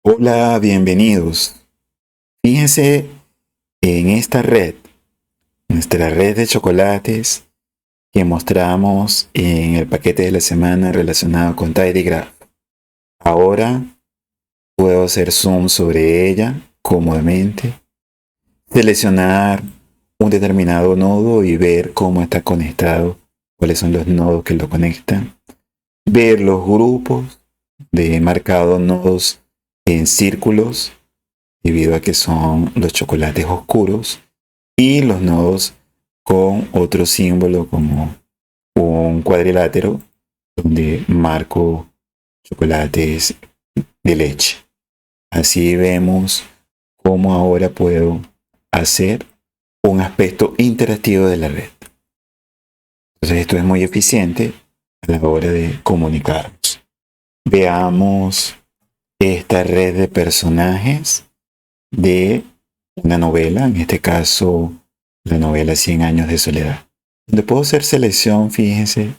Hola, bienvenidos. Fíjense en esta red, nuestra red de chocolates que mostramos en el paquete de la semana relacionado con Tidygraph. Ahora puedo hacer zoom sobre ella cómodamente, seleccionar un determinado nodo y ver cómo está conectado, cuáles son los nodos que lo conectan, ver los grupos de marcados nodos en círculos debido a que son los chocolates oscuros y los nodos con otro símbolo como un cuadrilátero donde marco chocolates de leche. Así vemos cómo ahora puedo hacer un aspecto interactivo de la red. Entonces esto es muy eficiente a la hora de comunicarnos. Veamos esta red de personajes de una novela, en este caso la novela 100 años de soledad, donde puedo hacer selección, fíjense,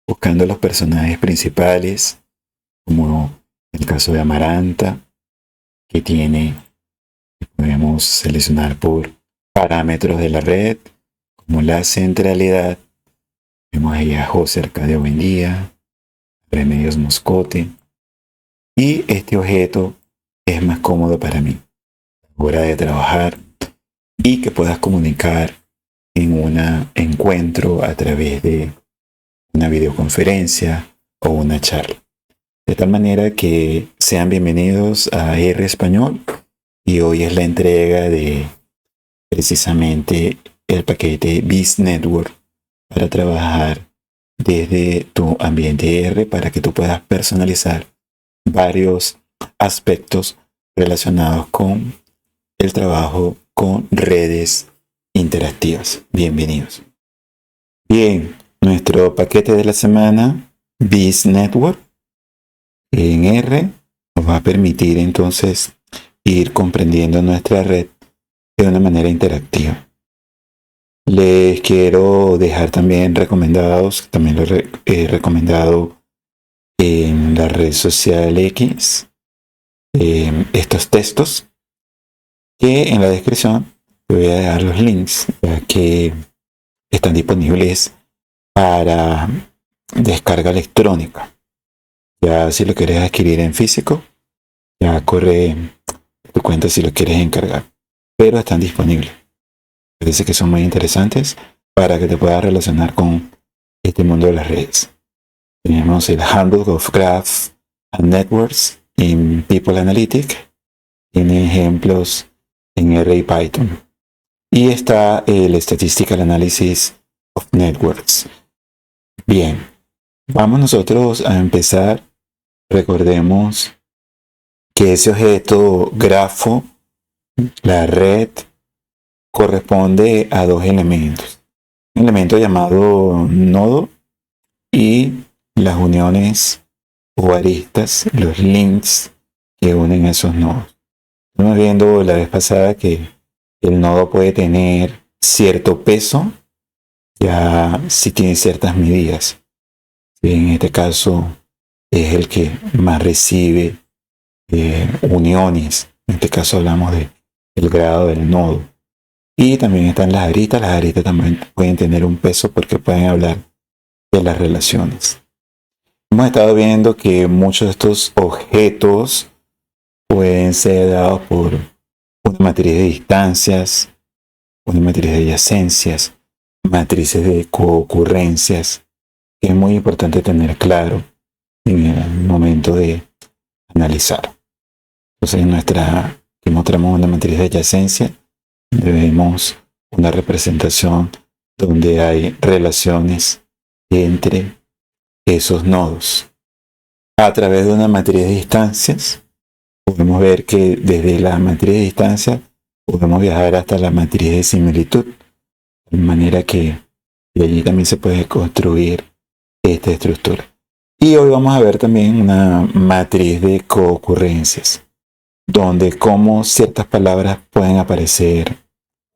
buscando los personajes principales, como el caso de Amaranta, que podemos seleccionar por parámetros de la red, como la centralidad. Vemos ahí a José Arcadio Buendía, Remedios Moscote, y este objeto es más cómodo para mí hora de trabajar y que puedas comunicar en un encuentro a través de una videoconferencia o una charla. De tal manera que sean bienvenidos a R Español y hoy es la entrega de precisamente el paquete Biz Network para trabajar desde tu ambiente R para que tú puedas personalizar varios aspectos relacionados con el trabajo con redes interactivas. Bienvenidos. Bien, nuestro paquete de la semana, Biz Network, en R, nos va a permitir entonces ir comprendiendo nuestra red de una manera interactiva. Les quiero dejar también recomendados, también lo he recomendado en la red social X, estos textos que en la descripción te voy a dejar los links ya que están disponibles para descarga electrónica. Ya si lo quieres adquirir en físico, ya corre tu cuenta si lo quieres encargar, pero están disponibles. Parece que son muy interesantes para que te puedas relacionar con este mundo de las redes. Tenemos el Handbook of Graph and Networks in People Analytics. Tiene ejemplos en R y Python. Y está el Statistical Analysis of Networks. Bien, vamos nosotros a empezar. Recordemos que ese objeto grafo, la red, corresponde a dos elementos. Un elemento llamado nodo y las uniones o aristas, los links que unen esos nodos. Estamos viendo la vez pasada que el nodo puede tener cierto peso, ya si tiene ciertas medidas. En este caso es el que más recibe uniones. En este caso hablamos del grado del nodo. Y también están las aristas. Las aristas también pueden tener un peso porque pueden hablar de las relaciones. Hemos estado viendo que muchos de estos objetos pueden ser dados por una matriz de distancias, una matriz de adyacencias, matrices de coocurrencias, que es muy importante tener claro en el momento de analizar. Entonces, que mostramos una matriz de adyacencia, vemos una representación donde hay relaciones entre esos nodos. A través de una matriz de distancias, podemos ver que desde la matriz de distancia podemos viajar hasta la matriz de similitud, de manera que de allí también se puede construir esta estructura. Y hoy vamos a ver también una matriz de coocurrencias, donde cómo ciertas palabras pueden aparecer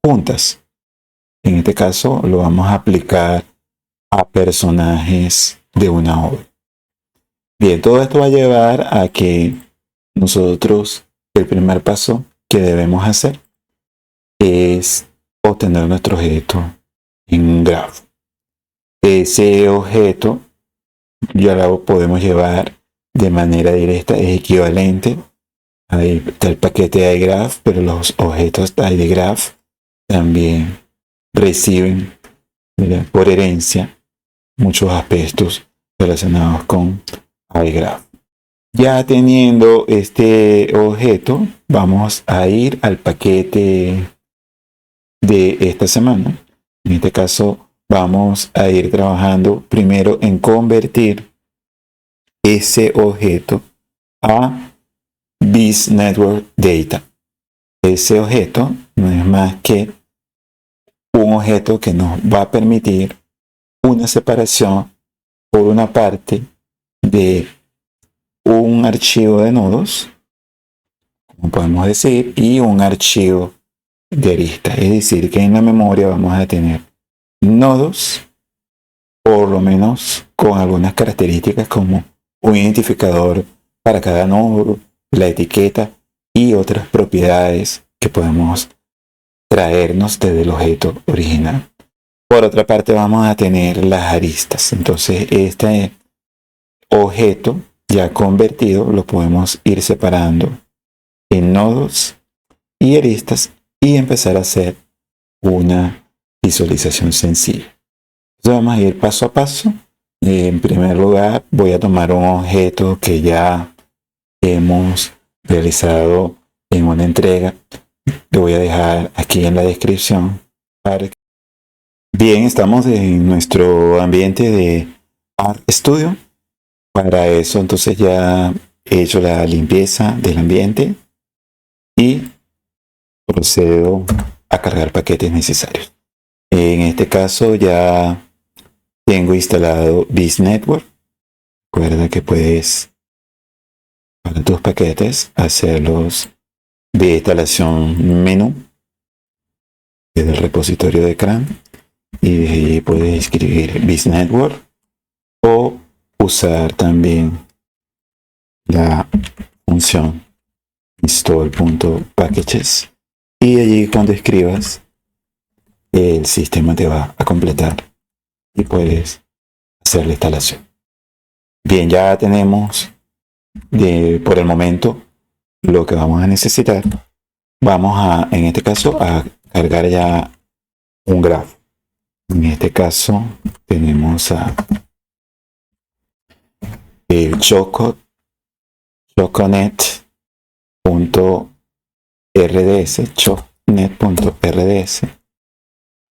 juntas. En este caso lo vamos a aplicar a personajes de una obra. Bien, todo esto va a llevar a que nosotros el primer paso que debemos hacer es obtener nuestro objeto en un grafo. Ese objeto ya lo podemos llevar de manera directa, es equivalente. Ahí está el paquete de iGraph, pero los objetos de iGraph también reciben, mira, por herencia muchos aspectos relacionados con iGraph. Ya teniendo este objeto, vamos a ir al paquete de esta semana. En este caso, vamos a ir trabajando primero en convertir ese objeto a BizNetwork Data. Ese objeto no es más que un objeto que nos va a permitir una separación por una parte de un archivo de nodos, como podemos decir, y un archivo de arista. Es decir, que en la memoria vamos a tener nodos, por lo menos con algunas características como un identificador para cada nodo, la etiqueta y otras propiedades que podemos traernos desde el objeto original. Por otra parte, vamos a tener las aristas. Entonces, este objeto ya convertido lo podemos ir separando en nodos y aristas y empezar a hacer una visualización sencilla. Entonces vamos a ir paso a paso. En primer lugar, voy a tomar un objeto que ya hemos realizado en una entrega. Lo voy a dejar aquí en la descripción. Bien, estamos en nuestro ambiente de RStudio. Para eso, entonces ya he hecho la limpieza del ambiente y procedo a cargar paquetes necesarios. En este caso ya tengo instalado BizNetwork. Recuerda que puedes, para tus paquetes, hacerlos de instalación menú desde el repositorio de CRAN y de allí puedes escribir BizNetwork o usar también la función install.packages y allí cuando escribas el sistema te va a completar y puedes hacer la instalación. Bien, ya tenemos por el momento lo que vamos a necesitar. Vamos a, en este caso, a cargar ya un grafo. En este caso tenemos a el choconet.rds.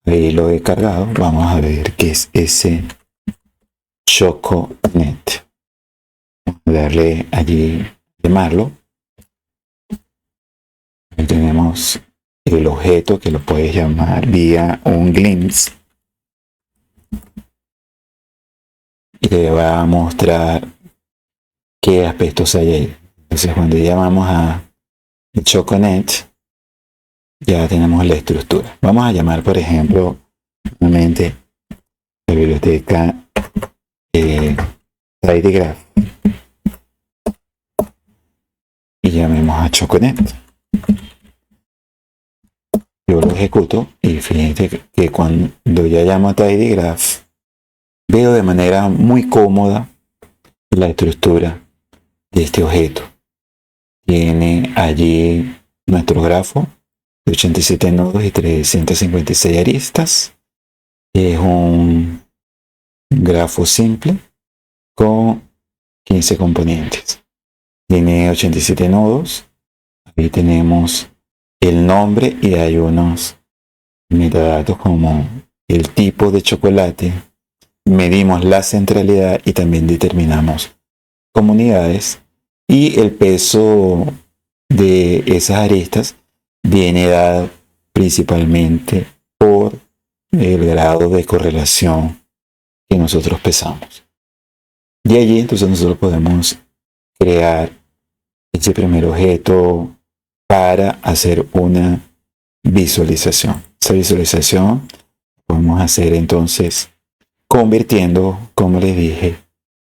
Ahí lo he cargado. Vamos a ver qué es ese choconet. Vamos a darle allí, llamarlo. Ahí tenemos el objeto que lo puedes llamar vía un glimpse. Y te va a mostrar qué aspectos hay ahí. Entonces cuando llamamos a el choconet, ya tenemos la estructura. Vamos a llamar, por ejemplo, nuevamente la biblioteca tidygraph y llamemos a choconet. Yo lo ejecuto y fíjate que cuando ya llamo a tidygraph veo de manera muy cómoda la estructura de este objeto. Tiene allí nuestro grafo de 87 nodos y 356 aristas. Es un grafo simple con 15 componentes. Tiene 87 nodos. Ahí tenemos el nombre y hay unos metadatos como el tipo de chocolate. Medimos la centralidad y también determinamos comunidades y el peso de esas aristas viene dado principalmente por el grado de correlación que nosotros pesamos. De allí entonces nosotros podemos crear ese primer objeto para hacer una visualización. Esa visualización podemos hacer entonces convirtiendo, como les dije,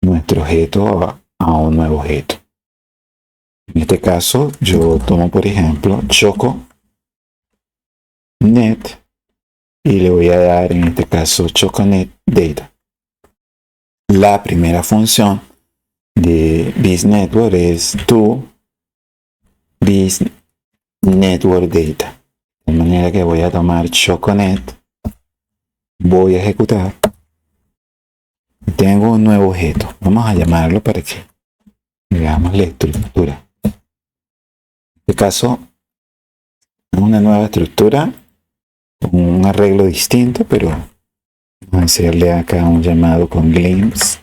nuestro objeto a un nuevo objeto. En este caso, yo tomo, por ejemplo, ChocoNet y le voy a dar, en este caso, ChocoNet Data. La primera función de BizNetwork es tu BizNetwork Data. De manera que voy a tomar ChocoNet, voy a ejecutar. Tengo un nuevo objeto. Vamos a llamarlo para que veamos la estructura. En este caso, es una nueva estructura con un arreglo distinto, pero vamos a hacerle acá un llamado con glimpse.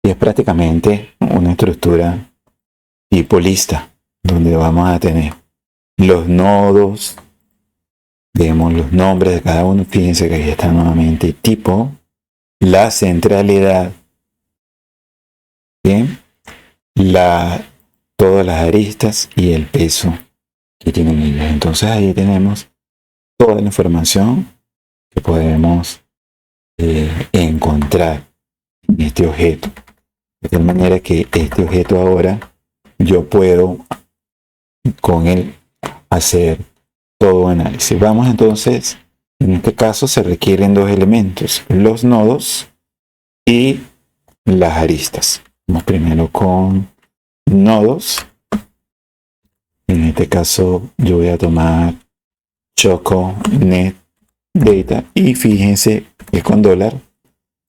Y es prácticamente una estructura tipo lista, donde vamos a tener los nodos, vemos los nombres de cada uno. Fíjense que aquí está nuevamente tipo, la centralidad, bien, todas las aristas y el peso que tienen ellas. Entonces ahí tenemos toda la información que podemos encontrar en este objeto. De tal manera que este objeto ahora yo puedo con él hacer todo análisis. Vamos entonces, en este caso se requieren dos elementos, los nodos y las aristas. Vamos primero con nodos. En este caso yo voy a tomar ChocoNet Data y fíjense que con dólar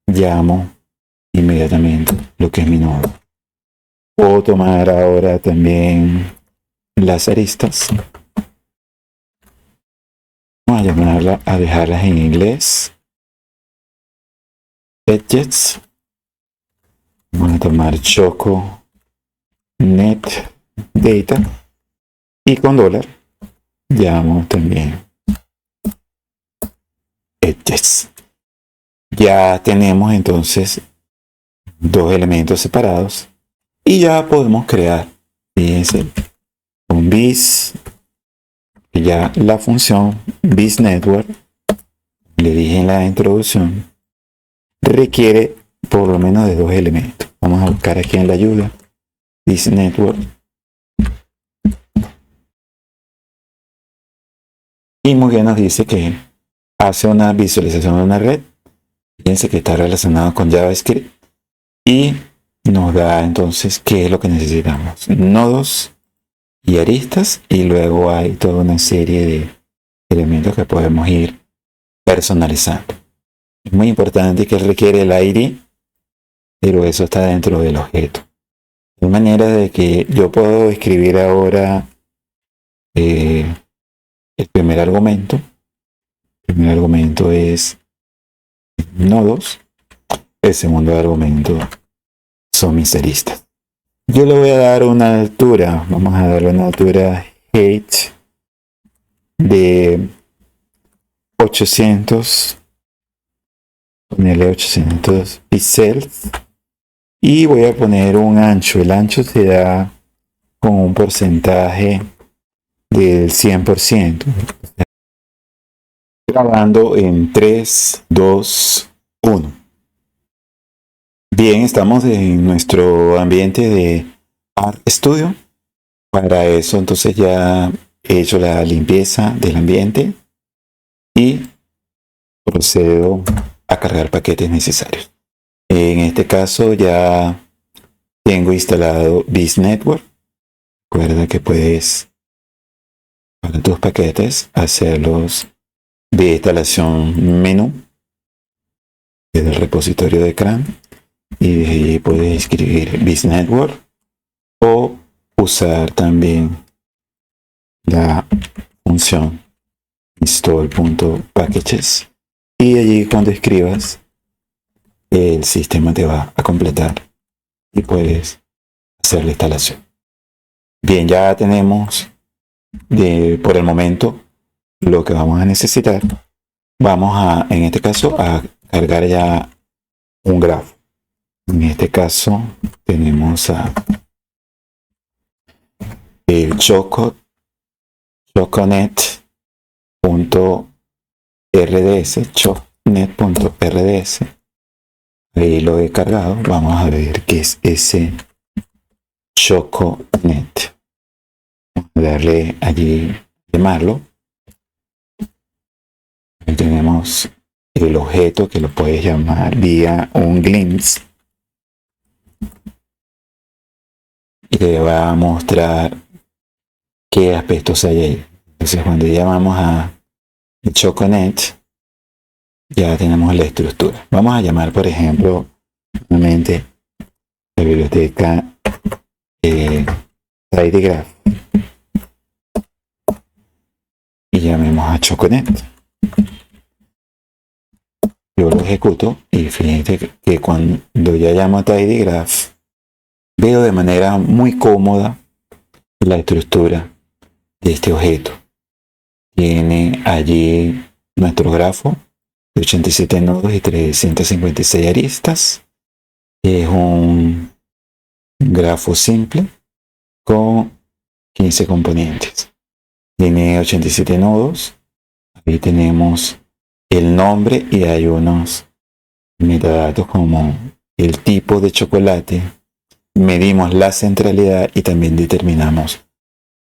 llamo inmediatamente lo que es mi nodo. Puedo tomar ahora también las aristas. Vamos a dejarlas en inglés. Edges. Voy a tomar ChocoNet Data y con dólar llamo también edges. Ya tenemos entonces dos elementos separados y ya podemos crear, fíjense, un biz, ya la función BizNetwork, le dije en la introducción, requiere por lo menos de dos elementos. Vamos a buscar aquí en la ayuda BizNetwork y muy bien nos dice que hace una visualización de una red. Fíjense que está relacionado con JavaScript y nos da entonces qué es lo que necesitamos: nodos y aristas, y luego hay toda una serie de elementos que podemos ir personalizando. Es muy importante que requiere el ID, pero eso está dentro del objeto, de manera de que yo puedo escribir ahora el primer argumento. El primer argumento es nodos, el segundo argumento son mis aristas. Yo le voy a dar una altura, vamos a darle una altura height de 800, ponerle 800 píxeles, y voy a poner un ancho. El ancho se da con un porcentaje del 100%. Grabando en 3, 2, 1. Bien, estamos en nuestro ambiente de Art Studio. Para eso entonces ya he hecho la limpieza del ambiente y procedo a cargar paquetes necesarios. En este caso ya tengo instalado BizNetwork. Recuerda que puedes, para tus paquetes, hacerlos de instalación menú desde el repositorio de CRAN, y de ahí puedes escribir BizNetwork o usar también la función install.packages, y allí cuando escribas el sistema te va a completar y puedes hacer la instalación. Bien, ya tenemos por el momento lo que vamos a necesitar. Vamos a, en este caso, a cargar ya un grafo. En este caso tenemos a el choconet.rds, choconet.rds. Ahí lo he cargado. Vamos a ver qué es ese ChocoNet. Vamos a darle allí, llamarlo. Ahí tenemos el objeto que lo puedes llamar vía un glimpse. Y te va a mostrar qué aspectos hay ahí. Entonces cuando llamamos a el ChocoNet, ya tenemos la estructura. Vamos a llamar, por ejemplo, nuevamente la biblioteca tidygraph y llamemos a ChocoNet. Yo lo ejecuto y fíjate que cuando ya llamo a tidygraph, veo de manera muy cómoda la estructura de este objeto. Tiene allí nuestro grafo de 87 nodos y 356 aristas. Es un grafo simple con 15 componentes. Tiene 87 nodos. Ahí tenemos el nombre y hay unos metadatos como el tipo de chocolate. Medimos la centralidad y también determinamos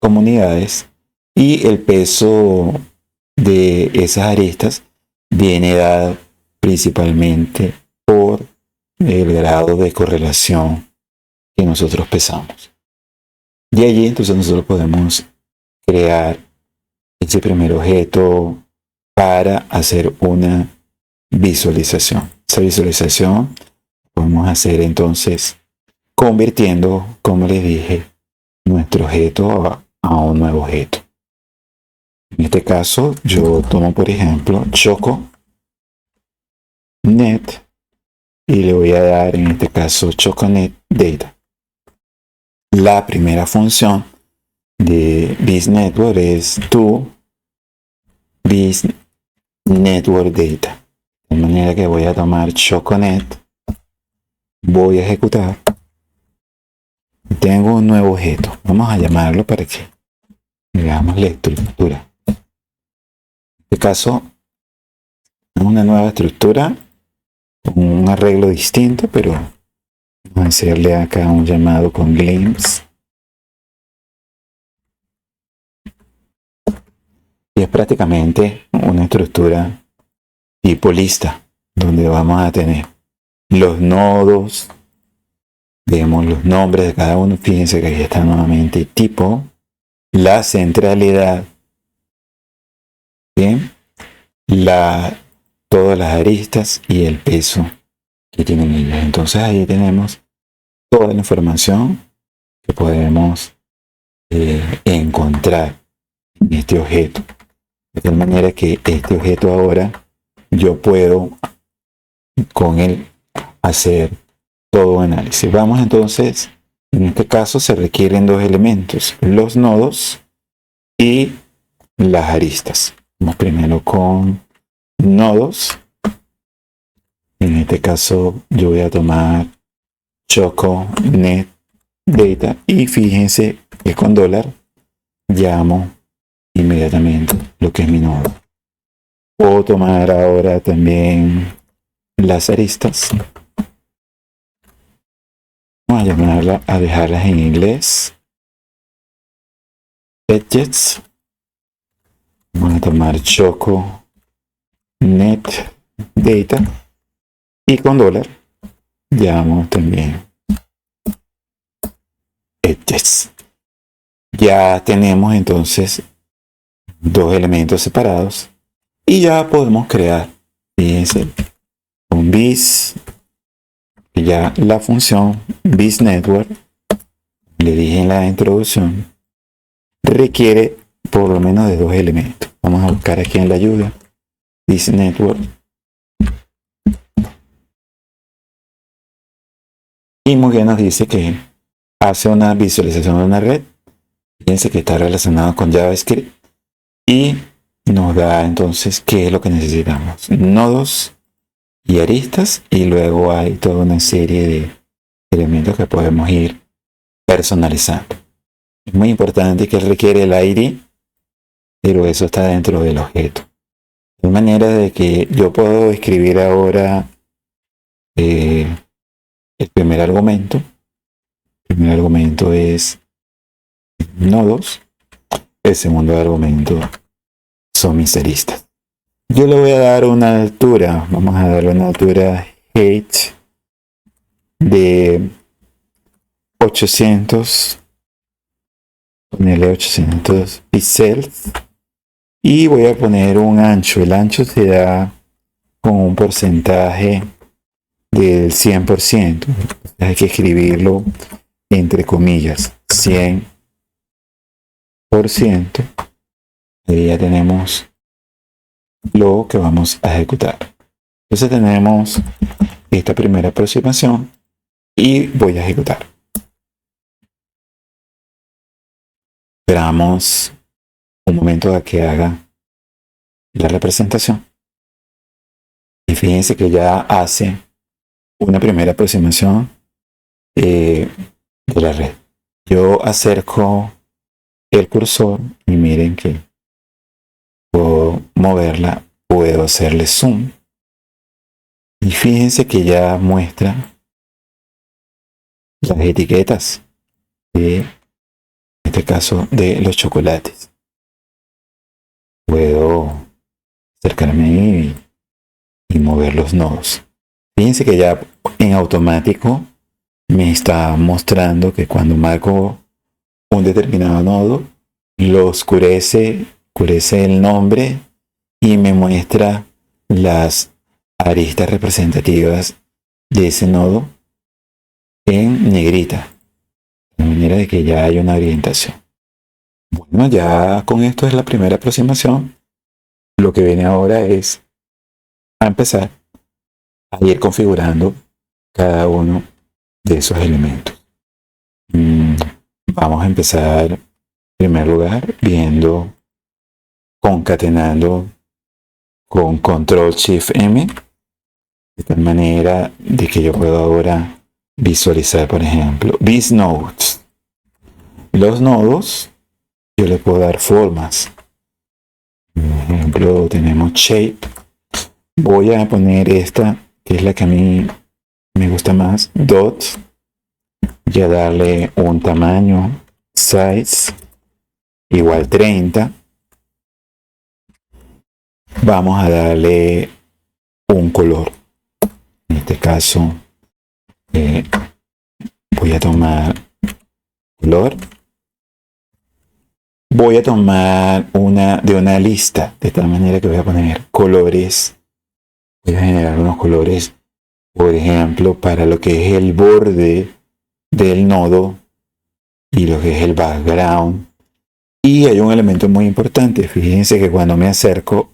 comunidades. Y el peso de esas aristas viene dado principalmente por el grado de correlación que nosotros pesamos. De allí entonces nosotros podemos crear ese primer objeto para hacer una visualización. Esa visualización podemos hacer entonces convirtiendo, como les dije, nuestro objeto a un nuevo objeto. En este caso yo tomo por ejemplo ChocoNet y le voy a dar en este caso ChocoNet Data. La primera función de BizNetwork es to BizNetwork Data. De manera que voy a tomar ChocoNet, voy a ejecutar. Tengo un nuevo objeto. Vamos a llamarlo para que veamos la estructura. En este caso, es una nueva estructura con un arreglo distinto, pero vamos a hacerle acá un llamado con glimpse. Y es prácticamente una estructura tipo lista, donde vamos a tener los nodos, vemos los nombres de cada uno. Fíjense que aquí está nuevamente tipo, la centralidad, bien, todas las aristas y el peso que tienen ellas. Entonces ahí tenemos toda la información que podemos encontrar en este objeto. De tal manera que este objeto ahora yo puedo con él hacer todo análisis. Vamos entonces, en este caso se requieren dos elementos, los nodos y las aristas. Vamos primero con nodos. En este caso yo voy a tomar ChocoNet Data y fíjense que con dólar llamo inmediatamente lo que es mi nodo. Puedo tomar ahora también las aristas. Vamos a llamarla, a dejarlas en inglés. Edges. Vamos a tomar ChocoNet Data y con dólar llamo también edges. Ya tenemos entonces dos elementos separados y ya podemos crear, fíjense, un biz, ya la función BizNetwork, le dije en la introducción, requiere por lo menos de dos elementos. Vamos a buscar aquí en la ayuda BizNetwork y muy bien nos dice que hace una visualización de una red. Fíjense que está relacionado con JavaScript y nos da entonces qué es lo que necesitamos: nodos y aristas, y luego hay toda una serie de elementos que podemos ir personalizando. Es muy importante que requiere el ID, pero eso está dentro del objeto, de manera de que yo puedo escribir ahora el primer argumento. El primer argumento es nodos. El segundo argumento son mis aristas. Yo le voy a dar una altura. Vamos a darle una altura height de 800. Ponerle 800 píxeles. Y voy a poner un ancho. El ancho se da con un porcentaje del 100%. Hay que escribirlo entre comillas. 100%. Y ya tenemos lo que vamos a ejecutar. Entonces tenemos esta primera aproximación y voy a ejecutar. Esperamos un momento a que haga la representación. Y fíjense que ya hace una primera aproximación de la red. Yo acerco el cursor y miren que puedo moverla, puedo hacerle zoom. Y fíjense que ya muestra las etiquetas de, en este caso, de los chocolates. Puedo acercarme y mover los nodos. Fíjense que ya en automático me está mostrando que cuando marco un determinado nodo, lo oscurece el nombre y me muestra las aristas representativas de ese nodo en negrita, de manera de que ya hay una orientación. Bueno, ya con esto es la primera aproximación. Lo que viene ahora es a empezar a ir configurando cada uno de esos elementos. Vamos a empezar en primer lugar viendo, concatenando con Control Shift M, de tal manera de que yo puedo ahora visualizar, por ejemplo, these nodes. Los nodos, yo le puedo dar formas. Por ejemplo, tenemos shape. Voy a poner esta, que es la que a mí me gusta más, dot. Y a darle un tamaño, size, igual 30. Vamos a darle un color. En este caso, voy a tomar color. Voy a tomar una lista, de tal manera que voy a poner colores. Voy a generar unos colores, por ejemplo, para lo que es el borde del nodo y lo que es el background. Y hay un elemento muy importante. Fíjense que cuando me acerco,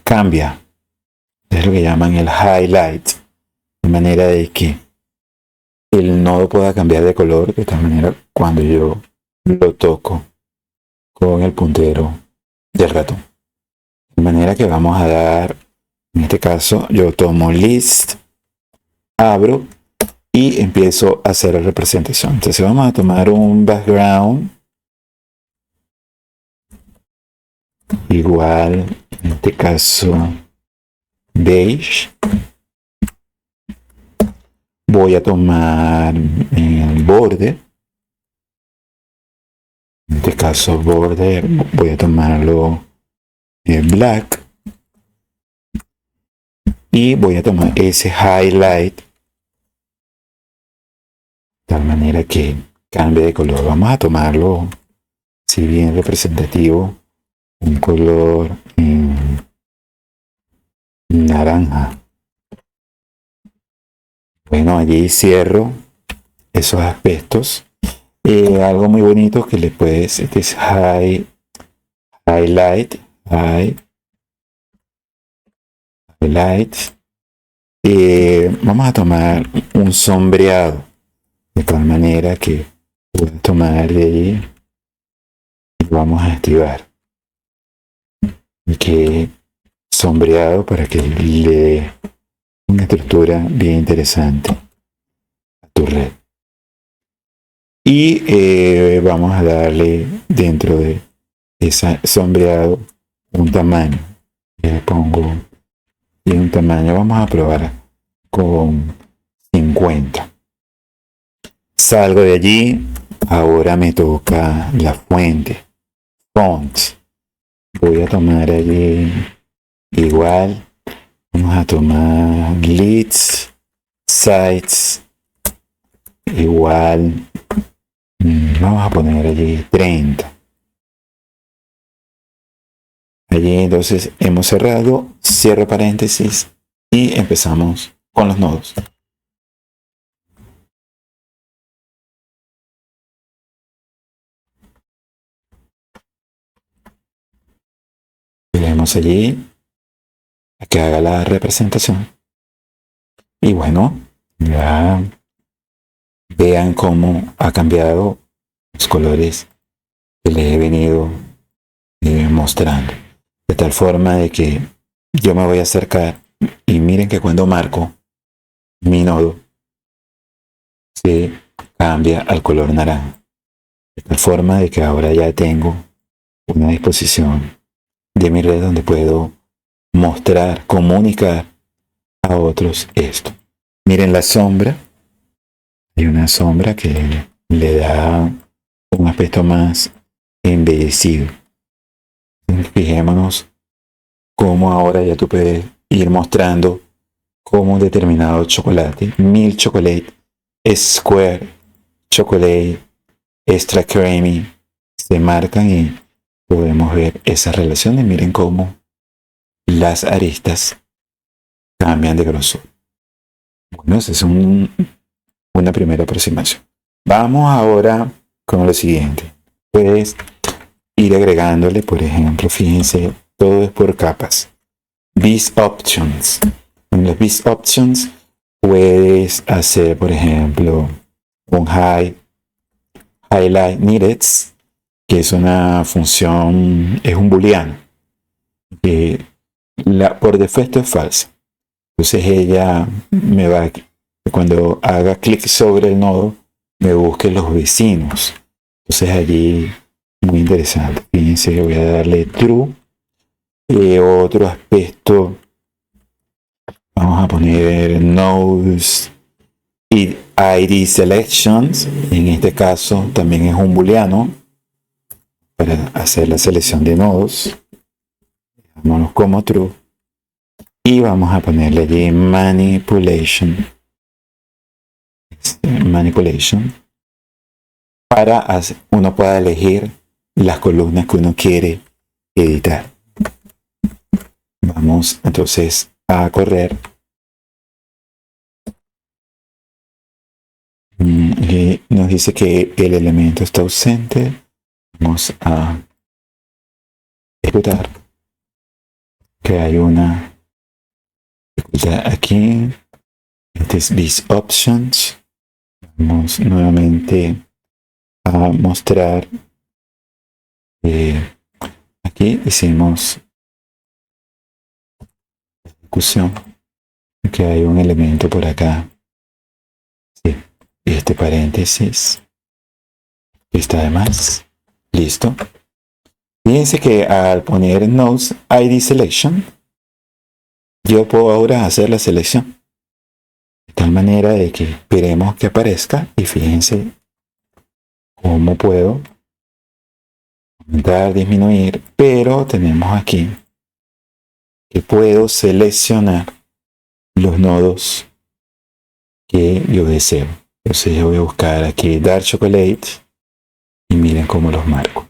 cambia. Es lo que llaman el highlight. De manera de que el nodo pueda cambiar de color, de tal manera cuando yo lo toco con el puntero del ratón. De manera que vamos a dar, en este caso, yo tomo list, abro y empiezo a hacer la representación. Entonces vamos a tomar un background igual, en este caso, beige. Voy a tomar el border. En este caso, border, voy a tomarlo black. Y voy a tomar ese highlight de tal manera que cambie de color. Vamos a tomarlo, si bien representativo, un color naranja. Bueno, allí cierro esos aspectos. Algo muy bonito que le puedes, este es highlight. Vamos a tomar un sombreado, de tal manera que puedes tomar de ahí y lo vamos a activar. Y que sombreado para que le dé una estructura bien interesante a tu red. Y vamos a darle dentro de ese sombreado un tamaño. Le pongo y un tamaño. Vamos a probar con 50. Salgo de allí. Ahora me toca la fuente. Font. Voy a tomar allí igual. Vamos a tomar leads, sites. Igual. Vamos a poner allí 30. Allí entonces hemos cerrado, cierro paréntesis y empezamos con los nodos. Veremos allí a que haga la representación. Y bueno, ya vean cómo ha cambiado los colores que les he venido mostrando. De tal forma de que yo me voy a acercar y miren que cuando marco mi nodo se cambia al color naranja. De tal forma de que ahora ya tengo una disposición de mi red donde puedo mostrar, comunicar a otros esto. Miren la sombra. Hay una sombra que le da un aspecto más embellecido. Fijémonos cómo ahora ya tú puedes ir mostrando cómo un determinado chocolate, Milk Chocolate, Square Chocolate, Extra Creamy, se marcan y podemos ver esas relaciones. Miren cómo las aristas cambian de grosor. Bueno, esa es una primera aproximación. Vamos ahora con lo siguiente. Puedes ir agregándole, por ejemplo, fíjense, todo es por capas. Beast Options. En los Beast Options puedes hacer, por ejemplo, un Highlight Needed, que es una función, es un booleano, que por defecto es falsa. Entonces ella me va, cuando haga clic sobre el nodo, me busque los vecinos. Entonces allí, muy interesante. Fíjense que voy a darle true. Otro aspecto, vamos a poner nodes y ID selections. En este caso también es un booleano para hacer la selección de nodos. Vámonos como true. Y vamos a ponerle allí manipulation para uno pueda elegir las columnas que uno quiere editar. Vamos entonces a correr y nos dice que el elemento está ausente. Vamos a ejecutar, que hay una aquí. Este es These Options. Vamos nuevamente a mostrar. Aquí hicimos la ejecución, que hay un elemento por acá. Sí, este paréntesis está de más. Listo. Fíjense que al poner Nodes ID Selection, yo puedo ahora hacer la selección. De tal manera de que esperemos que aparezca y fíjense cómo puedo aumentar, disminuir, pero tenemos aquí que puedo seleccionar los nodos que yo deseo. Entonces yo voy a buscar aquí Dark Chocolate y miren cómo los marco.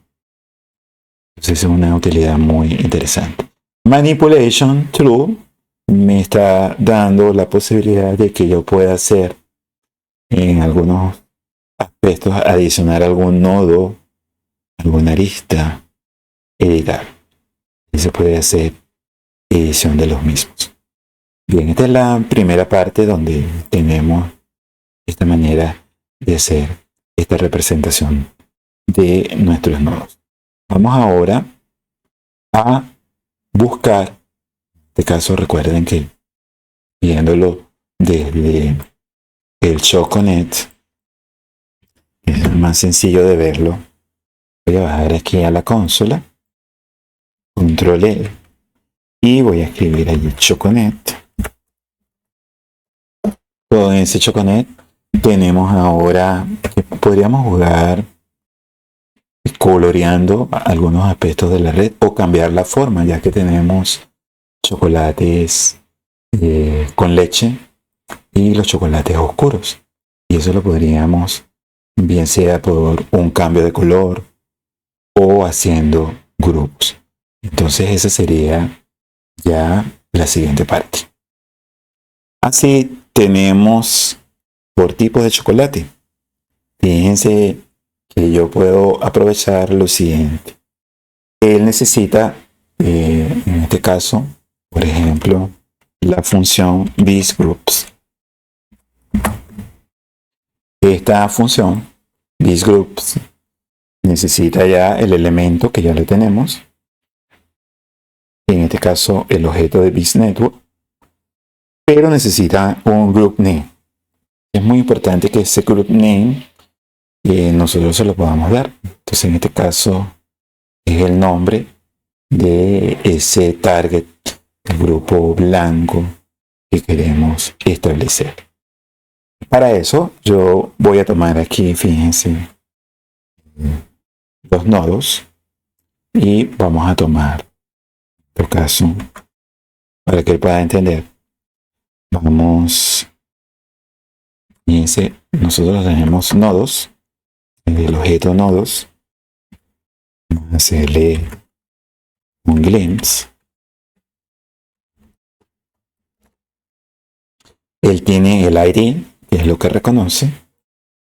Entonces es una utilidad muy interesante. Manipulation True me está dando la posibilidad de que yo pueda hacer en algunos aspectos, adicionar algún nodo, alguna arista, editar. Y se puede hacer edición de los mismos. Bien, esta es la primera parte donde tenemos esta manera de hacer esta representación de nuestros nodos. Vamos ahora a buscar, en este caso recuerden que viéndolo desde el Choconet es más sencillo de verlo. Voy a bajar aquí a la consola, control E, y voy a escribir allí Choconet. Con ese Choconet tenemos ahora que podríamos jugar coloreando algunos aspectos de la red o cambiar la forma, ya que tenemos chocolates con leche y los chocolates oscuros. Y eso lo podríamos, bien sea por un cambio de color o haciendo grupos. Entonces esa sería ya la siguiente parte. Así tenemos por tipo de chocolate. Fíjense que yo puedo aprovechar lo siguiente. Él necesita, en este caso, por ejemplo, la función thisGroups. Esta función thisGroups necesita ya el elemento que ya lo tenemos. En este caso, el objeto de thisNetwork. Pero necesita un group name. Es muy importante que ese group name nosotros se lo podamos dar. Entonces, en este caso, es el nombre de ese target, el grupo blanco que queremos establecer. Para eso, yo voy a tomar aquí, fíjense, los nodos y vamos a tomar, por caso, para que él pueda entender. Vamos, fíjense, nosotros tenemos nodos, el objeto nodos, vamos a hacerle un glimpse. Él tiene el ID, que es lo que reconoce,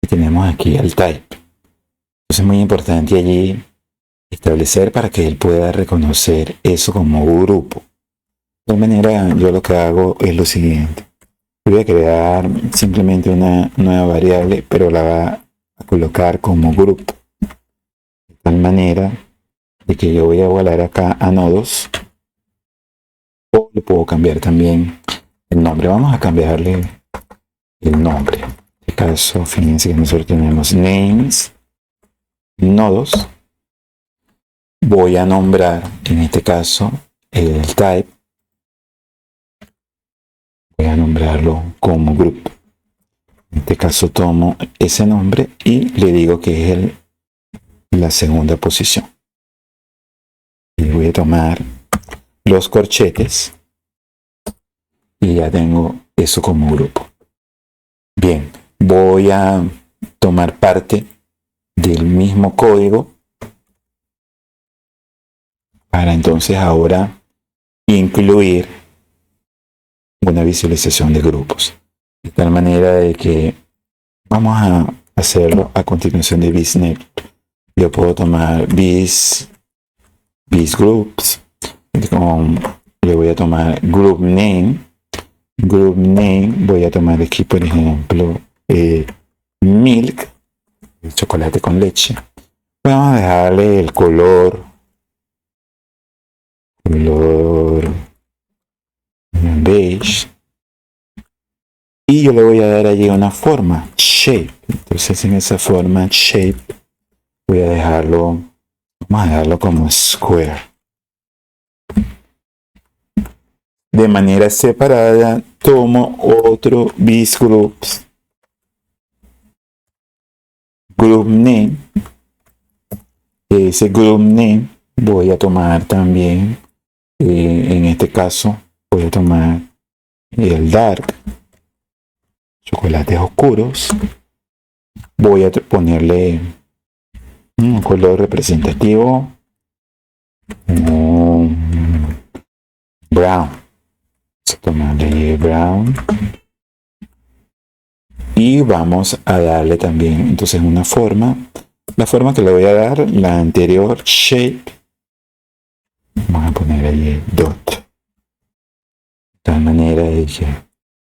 y tenemos aquí el type. Entonces es muy importante allí establecer para que él pueda reconocer eso como grupo. De tal manera, yo lo que hago es lo siguiente. Voy a crear simplemente una nueva variable, pero la va a colocar como grupo. De tal manera de que yo voy a igualar acá a nodos. O le puedo cambiar también el nombre. Vamos a cambiarle el nombre. En este caso, fíjense que nosotros tenemos names, nodos. Voy a nombrar, en este caso, el type. Voy a nombrarlo como group. En este caso tomo ese nombre y le digo que es la segunda posición. Y voy a tomar los corchetes y ya tengo eso como grupo. Bien, voy a tomar parte del mismo código para entonces ahora incluir una visualización de grupos. De tal manera de que vamos a hacerlo a continuación de thisNet. Yo puedo tomar thisGroups. Le voy a tomar group name. Group name, voy a tomar aquí, por ejemplo, milk, el chocolate con leche. Vamos a dejarle el color beige. Y yo le voy a dar allí una forma, shape. Entonces en esa forma, shape, voy a dejarlo, vamos a dejarlo como square. De manera separada, tomo otro thisGroups. Group name. Ese group name voy a tomar también, en este caso, voy a tomar el dark, chocolates oscuros. Voy a ponerle un color representativo, brown. Vamos a tomarle brown. Y vamos a darle también entonces una forma. La forma que le voy a dar, la anterior, shape. Vamos a poner ahí dot. De tal manera de que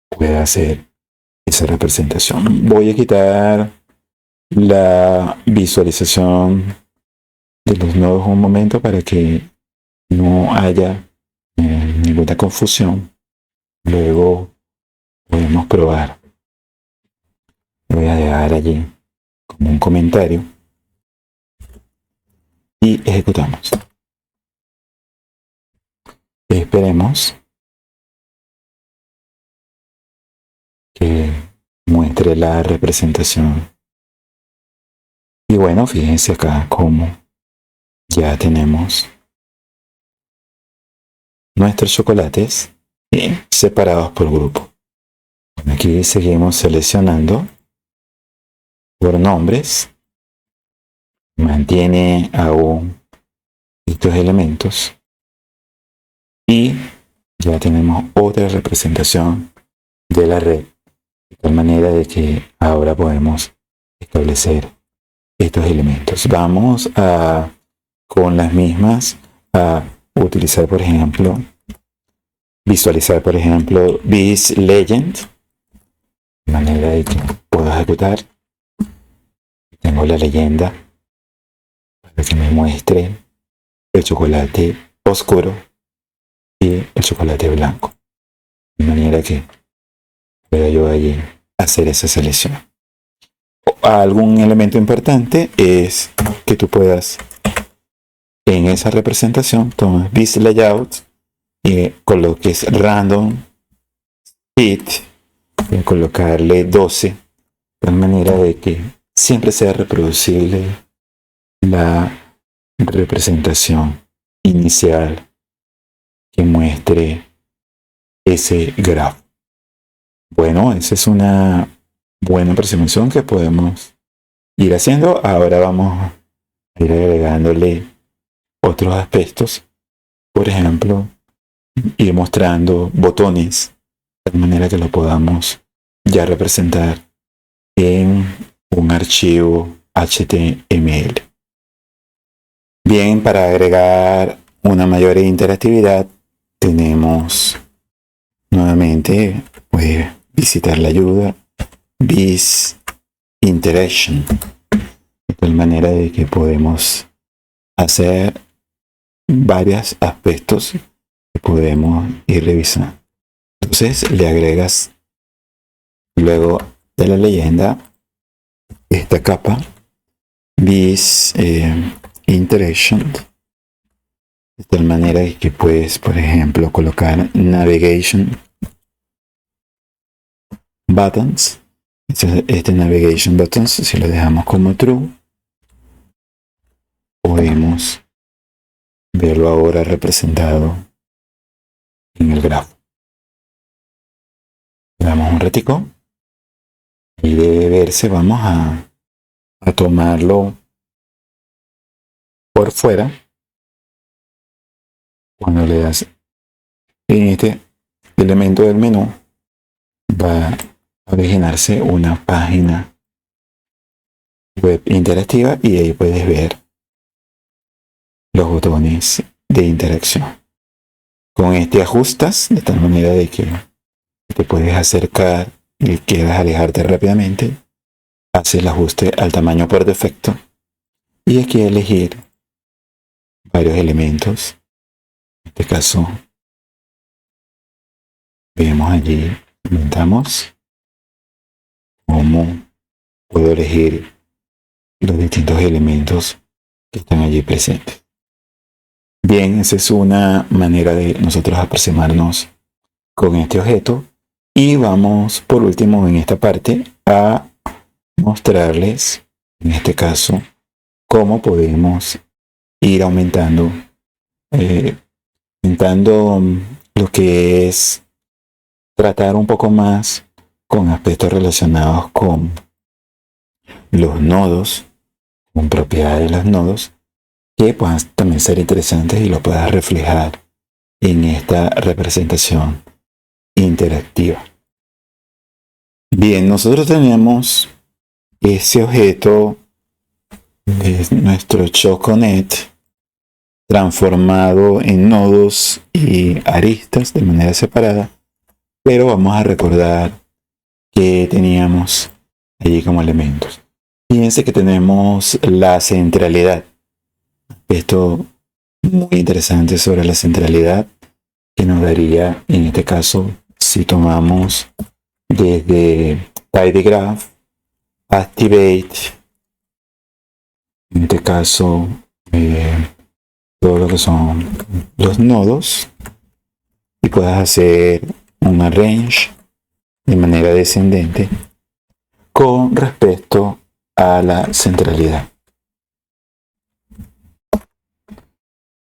pueda hacer esa representación. Voy a quitar la visualización de los nodos un momento para que no haya ninguna confusión. Luego podemos probar. Voy a dejar allí como un comentario y ejecutamos. Esperemos que muestre la representación. Y bueno, fíjense acá cómo ya tenemos nuestros chocolates separados por grupo. Aquí seguimos seleccionando por nombres. Mantiene aún estos elementos y ya tenemos otra representación de la red, de tal manera de que ahora podemos establecer estos elementos. Vamos a con las mismas a utilizar, por ejemplo, visualizar, por ejemplo, this legend, de manera de que puedo ejecutar. Tengo la leyenda para que me muestre el chocolate oscuro y el chocolate blanco, de manera que pueda yo allí hacer esa selección. Algún elemento importante es que tú puedas en esa representación tomar this layout y coloques random fit y colocarle 12 de manera de que siempre sea reproducible la representación inicial que muestre ese grafo. Bueno, esa es una buena aproximación que podemos ir haciendo. Ahora vamos a ir agregándole otros aspectos. Por ejemplo, ir mostrando botones de manera que lo podamos ya representar en un archivo HTML. Bien, para agregar una mayor interactividad tenemos nuevamente, puedes visitar la ayuda This Interaction, de tal manera de que podemos hacer varios aspectos que podemos ir revisando. Entonces le agregas luego de la leyenda esta capa This Interaction, de tal manera que puedes, por ejemplo, colocar Navigation Buttons. Este Navigation Buttons, si lo dejamos como True, podemos verlo ahora representado en el grafo. Le damos un ratico y debe verse. Vamos a tomarlo por fuera. Cuando le das en este elemento del menú, va a originarse una página web interactiva y ahí puedes ver los botones de interacción. Con este ajustas de tal manera de que te puedes acercar y quieras alejarte rápidamente. Haces el ajuste al tamaño por defecto y aquí elegir varios elementos. En este caso, vemos allí, comentamos cómo puedo elegir los distintos elementos que están allí presentes. Bien, esa es una manera de nosotros aproximarnos con este objeto. Y vamos por último en esta parte a mostrarles, en este caso, cómo podemos ir aumentando lo que es tratar un poco más con aspectos relacionados con los nodos, con propiedades de los nodos, que puedan también ser interesantes y lo puedas reflejar en esta representación interactiva. Bien, nosotros tenemos ese objeto de nuestro ChocoNet transformado en nodos y aristas de manera separada, pero vamos a recordar que teníamos allí como elementos. Fíjense que tenemos la centralidad. Esto muy interesante sobre la centralidad, que nos daría, en este caso, si tomamos desde tidygraph, activate, en este caso, todo lo que son los nodos, y puedas hacer un arrange de manera descendente con respecto a la centralidad.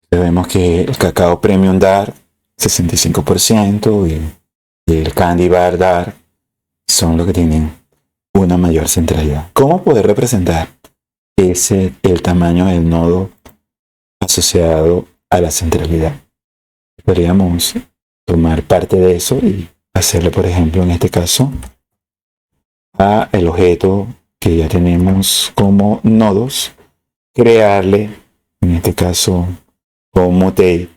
Vemos que el cacao premium dark 65% y el candy bar dark son los que tienen una mayor centralidad. ¿Cómo poder representar el tamaño del nodo asociado a la centralidad? Podríamos tomar parte de eso y hacerle, por ejemplo, en este caso, a el objeto que ya tenemos como nodos, crearle, en este caso, como tape,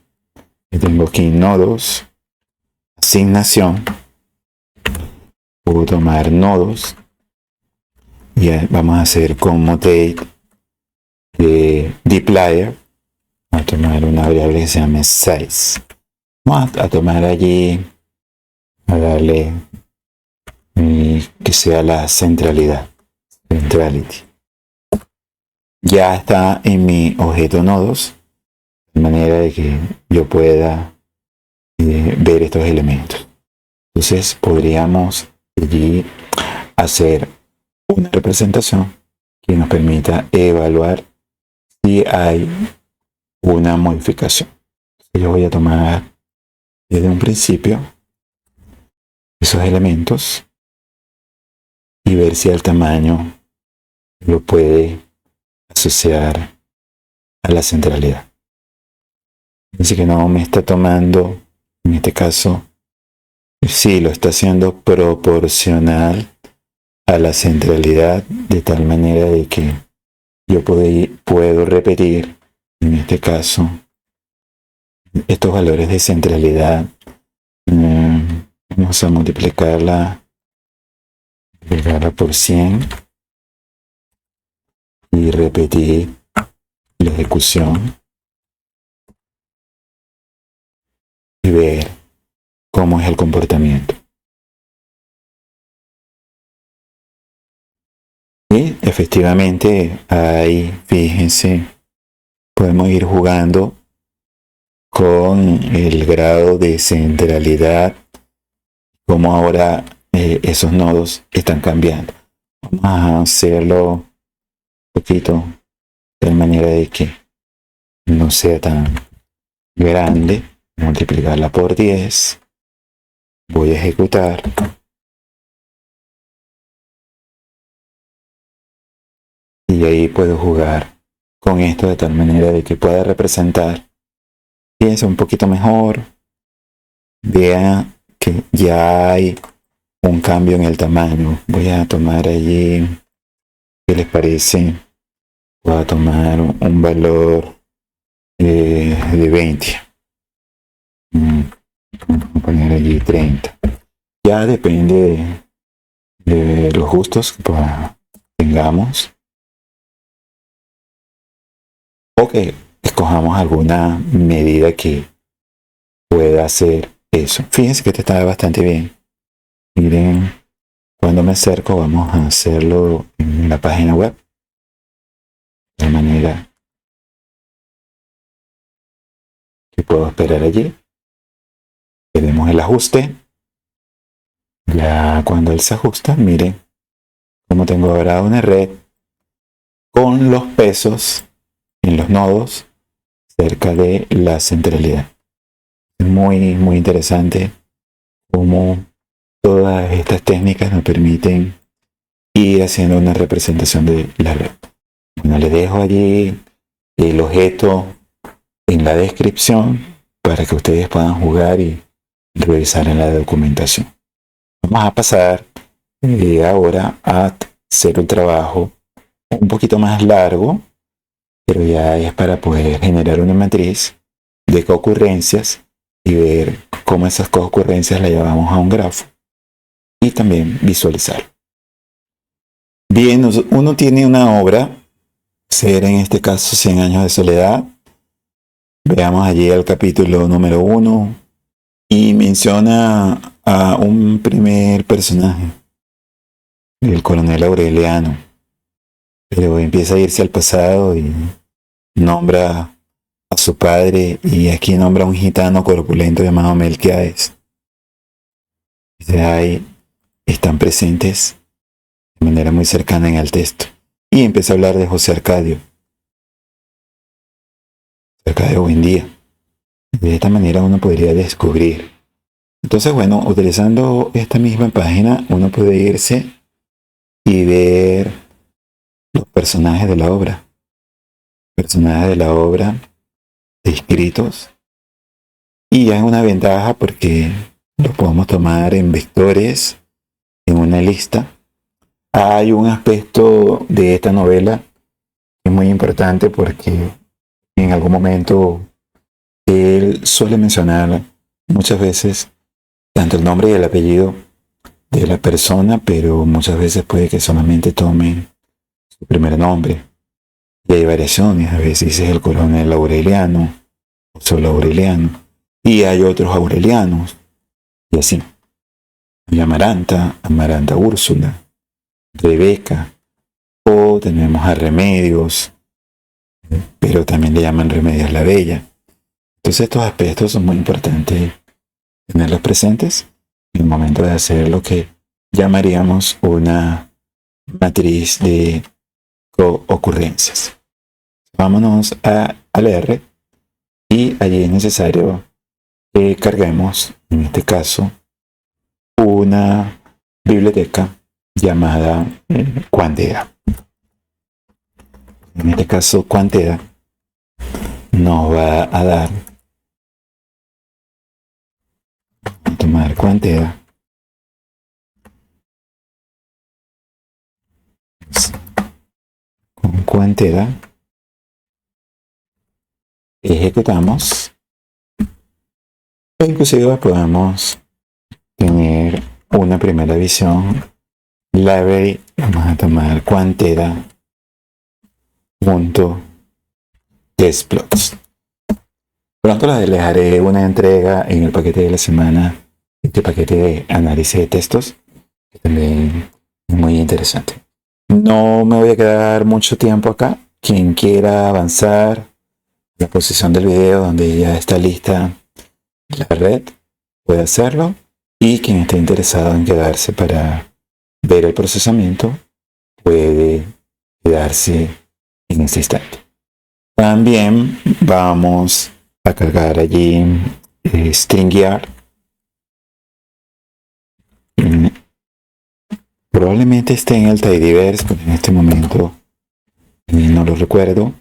que tengo aquí nodos, asignación, puedo tomar nodos y vamos a hacer como tape de dplyr. Vamos a tomar una variable que se llama size. Vamos a tomar allí, a darle que sea la centralidad, centrality. Ya está en mi objeto nodos, de manera de que yo pueda ver estos elementos. Entonces podríamos allí hacer una representación que nos permita evaluar si hay una modificación. Yo voy a tomar desde un principio esos elementos y ver si el tamaño lo puede asociar a la centralidad. Así que no me está tomando, en este caso, sí lo está haciendo proporcional a la centralidad, de tal manera de que yo puedo repetir, en este caso, estos valores de centralidad. Vamos a multiplicarla por 100 y repetir la ejecución y ver cómo es el comportamiento. Y efectivamente ahí, fíjense, podemos ir jugando con el grado de centralidad, como ahora esos nodos están cambiando. Vamos a hacerlo un poquito de manera de que no sea tan grande. Multiplicarla por 10. Voy a ejecutar. Y ahí puedo jugar con esto de tal manera de que pueda representar. Fíjense un poquito mejor. Vean que ya hay un cambio en el tamaño. Voy a tomar allí, ¿qué les parece? Voy a tomar un valor de 20. Voy a poner allí 30. Ya depende de los gustos que tengamos. O que escojamos alguna medida que pueda hacer eso. Fíjense que este está bastante bien. Miren, cuando me acerco vamos a hacerlo en la página web. De manera que puedo esperar allí. Tenemos el ajuste. Ya cuando él se ajusta, miren cómo tengo ahora una red con los pesos en los nodos cerca de la centralidad. Es muy interesante cómo todas estas técnicas nos permiten ir haciendo una representación de la red. Bueno, les dejo allí el objeto en la descripción para que ustedes puedan jugar y revisar en la documentación. Vamos a pasar ahora a hacer un trabajo un poquito más largo, pero ya es para poder generar una matriz de coocurrencias y ver cómo esas coocurrencias las llevamos a un grafo y también visualizar. Bien, uno tiene una obra, ser en este caso 100 años de soledad. Veamos allí el capítulo número 1 y menciona a un primer personaje, el coronel Aureliano, pero empieza a irse al pasado y nombra a su padre, y aquí nombra a un gitano corpulento llamado Melquiades. Dice, ahí están presentes de manera muy cercana en el texto. Y empieza a hablar de José Arcadio. Arcadio hoy en día. De esta manera uno podría descubrir. Entonces, bueno, utilizando esta misma página, uno puede irse y ver los personajes de la obra. Personajes de la obra descritos. Y es una ventaja porque los podemos tomar en vectores, en una lista. Hay un aspecto de esta novela que es muy importante porque en algún momento él suele mencionar muchas veces tanto el nombre y el apellido de la persona, pero muchas veces puede que solamente tome su primer nombre. Y hay variaciones, a veces dice el coronel Aureliano o solo Aureliano, y hay otros Aurelianos, y así. Hay Amaranta, Amaranta Úrsula, Rebeca, o tenemos a Remedios, pero también le llaman Remedios la Bella. Entonces estos aspectos son muy importantes tenerlos presentes en el momento de hacer lo que llamaríamos una matriz de coocurrencias. Vámonos al R y allí es necesario que carguemos, en este caso, una biblioteca llamada Quanteda. En este caso, Quanteda nos va a dar, a tomar Quanteda, con Quanteda ejecutamos e inclusive podemos tener una primera visión. Library, vamos a tomar Quanteda punto testblocks. Pronto les dejaré una entrega en el paquete de la semana, este paquete de análisis de textos, que también es muy interesante. No me voy a quedar mucho tiempo acá. Quien quiera avanzar, la posición del video donde ya está lista la red, puede hacerlo. Y quien esté interesado en quedarse para ver el procesamiento, puede quedarse en este instante. También vamos a cargar allí StringYard. Probablemente esté en el Tidyverse, pero en este momento no lo recuerdo.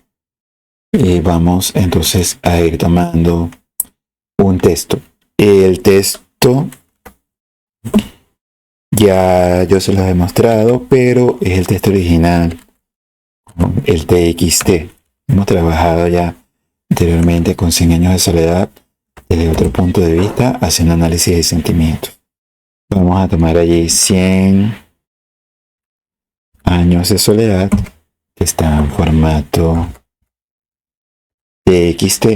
Y vamos entonces a ir tomando un texto. El texto ya yo se los he mostrado, pero es el texto original, el TXT. Hemos trabajado ya anteriormente con 100 años de soledad desde otro punto de vista, haciendo análisis de sentimientos. Vamos a tomar allí 100 años de soledad, que está en formato TXT.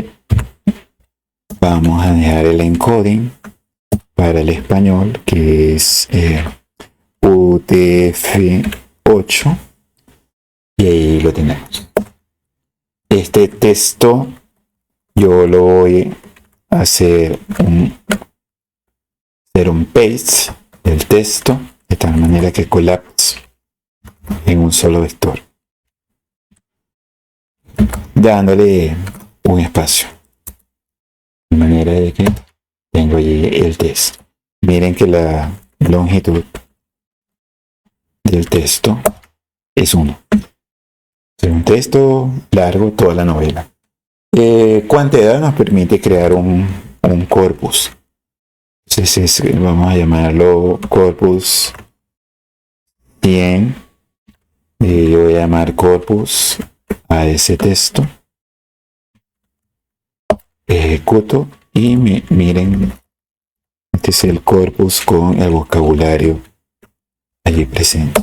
Vamos a dejar el encoding para el español, que es UTF-8, y ahí lo tenemos. Este texto yo lo voy a hacer un paste del texto de tal manera que colapse en un solo vector, dándole un espacio, de manera de que tengo allí el texto. Miren que la longitud del texto es 1. Es un texto largo, toda la novela. Quanteda nos permite crear un corpus. Entonces vamos a llamarlo corpus 100. Yo voy a llamar corpus a ese texto. Ejecuto y miren, este es el corpus con el vocabulario allí presente.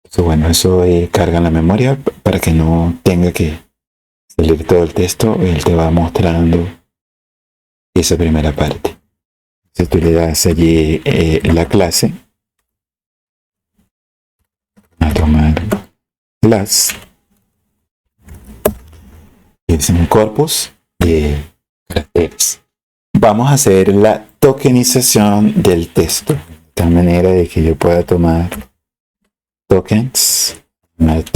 Entonces, bueno, eso carga en la memoria para que no tenga que salir todo el texto. Él te va mostrando esa primera parte. Entonces tú le das allí la clase, a tomar class, es un corpus de caracteres. Vamos a hacer la tokenización del texto, de tal manera de que yo pueda tomar tokens alt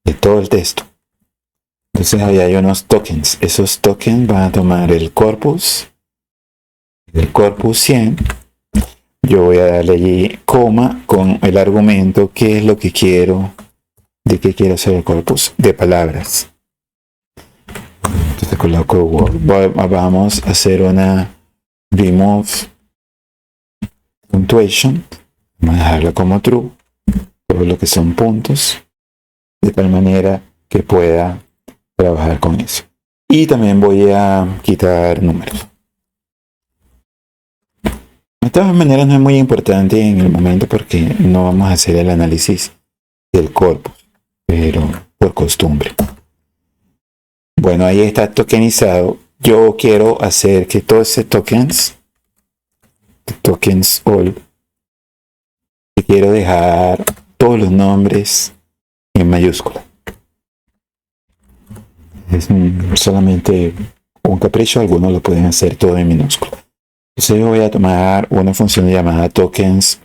de todo el texto. Entonces ahí hay unos tokens. Esos tokens van a tomar el corpus 100. Yo voy a darle allí coma con el argumento, qué es lo que quiero, de qué quiero hacer el corpus de palabras. Entonces coloco Word. Vamos a hacer una remove punctuation. Vamos a dejarla como true, todo lo que son puntos, de tal manera que pueda trabajar con eso. Y también voy a quitar números. De todas maneras no es muy importante en el momento porque no vamos a hacer el análisis del corpus, pero por costumbre. Bueno, ahí está tokenizado. Yo quiero hacer que todos esos tokens all, quiero dejar todos los nombres en mayúscula. Es solamente un capricho, algunos lo pueden hacer todo en minúscula. Entonces yo voy a tomar una función llamada tokens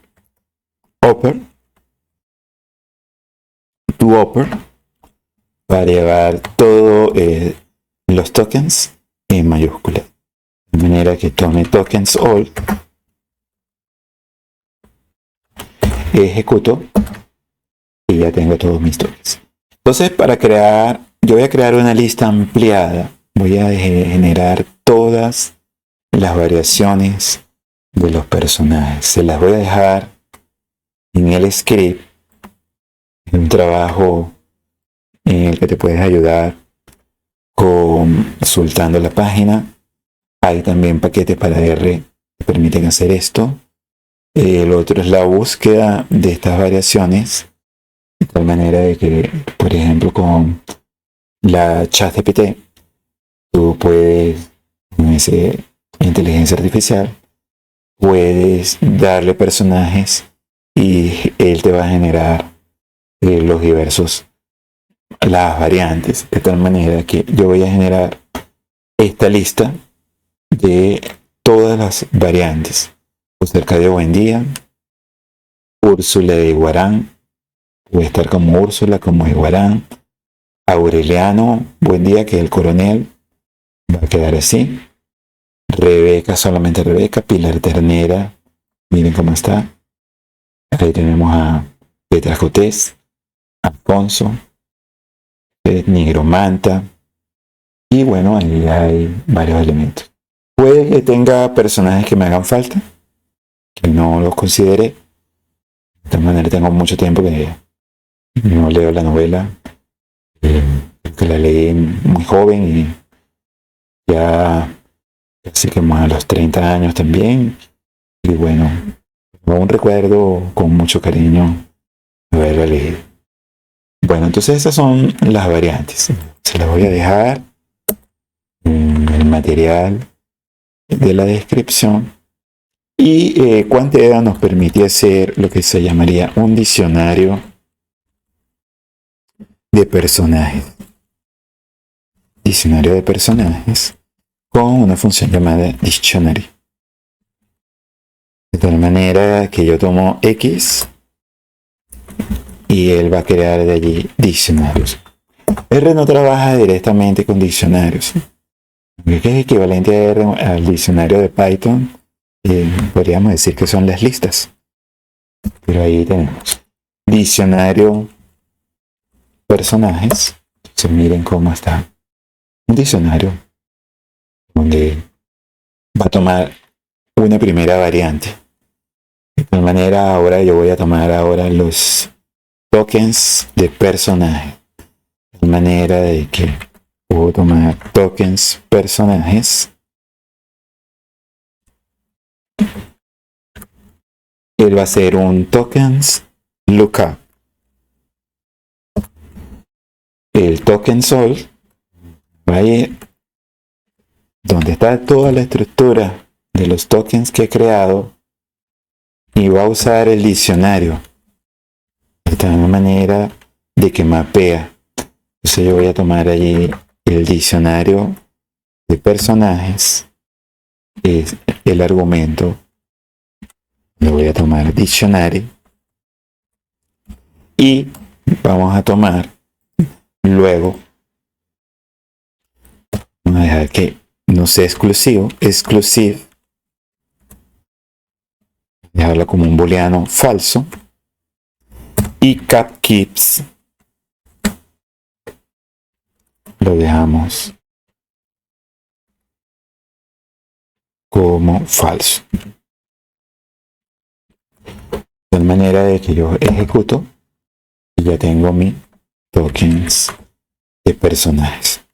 upper para llevar todos los tokens en mayúscula. De manera que tome tokens all, ejecuto y ya tengo todos mis tokens. Entonces yo voy a crear una lista ampliada. Voy a generar todas las variaciones de los personajes. Se las voy a dejar en el script, en un trabajo en el que te puedes ayudar consultando la página. Hay también paquetes para R que permiten hacer esto. El otro es la búsqueda de estas variaciones, de tal manera de que, por ejemplo, con la ChatGPT, tú puedes, con esa inteligencia artificial, puedes darle personajes y él te va a generar las variantes, de tal manera que yo voy a generar esta lista de todas las variantes. Acerca de buen día, Úrsula de Iguarán, puede estar como Úrsula, como Iguarán. Aureliano, buen día, que es el coronel, va a quedar así. Rebeca, solamente Rebeca. Pilar Ternera, miren cómo está. Ahí tenemos a Petrajotés, Alfonso, Nigromanta. Y bueno, ahí hay varios elementos. Puede que tenga personajes que me hagan falta, que no los considere. De esta manera tengo mucho tiempo que no leo la novela, que la leí muy joven y ya casi que a los 30 años también. Y bueno, aún recuerdo con mucho cariño haberla leído. Bueno, entonces esas son las variantes. Se las voy a dejar en el material de la descripción. Y Quanteda nos permite hacer lo que se llamaría un diccionario de personajes. Diccionario de personajes con una función llamada dictionary. De tal manera que yo tomo X y él va a crear de allí diccionarios. R no trabaja directamente con diccionarios, que es equivalente a R al diccionario de Python. Podríamos decir que son las listas, pero ahí tenemos diccionario personajes. Entonces miren cómo está un diccionario donde va a tomar una primera variante. De tal manera ahora yo voy a tomar ahora los tokens de personaje, de manera de que puedo tomar tokens personajes. Él va a ser un tokens lookup. El token sol va a ir donde está toda la estructura de los tokens que he creado y va a usar el diccionario de tal manera de que mapea Entonces yo voy a tomar allí el diccionario de personajes, es el argumento. Le voy a tomar diccionario y vamos a tomar luego, vamos a dejar que no sea exclusivo, exclusive, dejarlo como un booleano falso, y cap keeps lo dejamos como falso, de tal manera de que yo ejecuto y ya tengo mi tokens de personajes.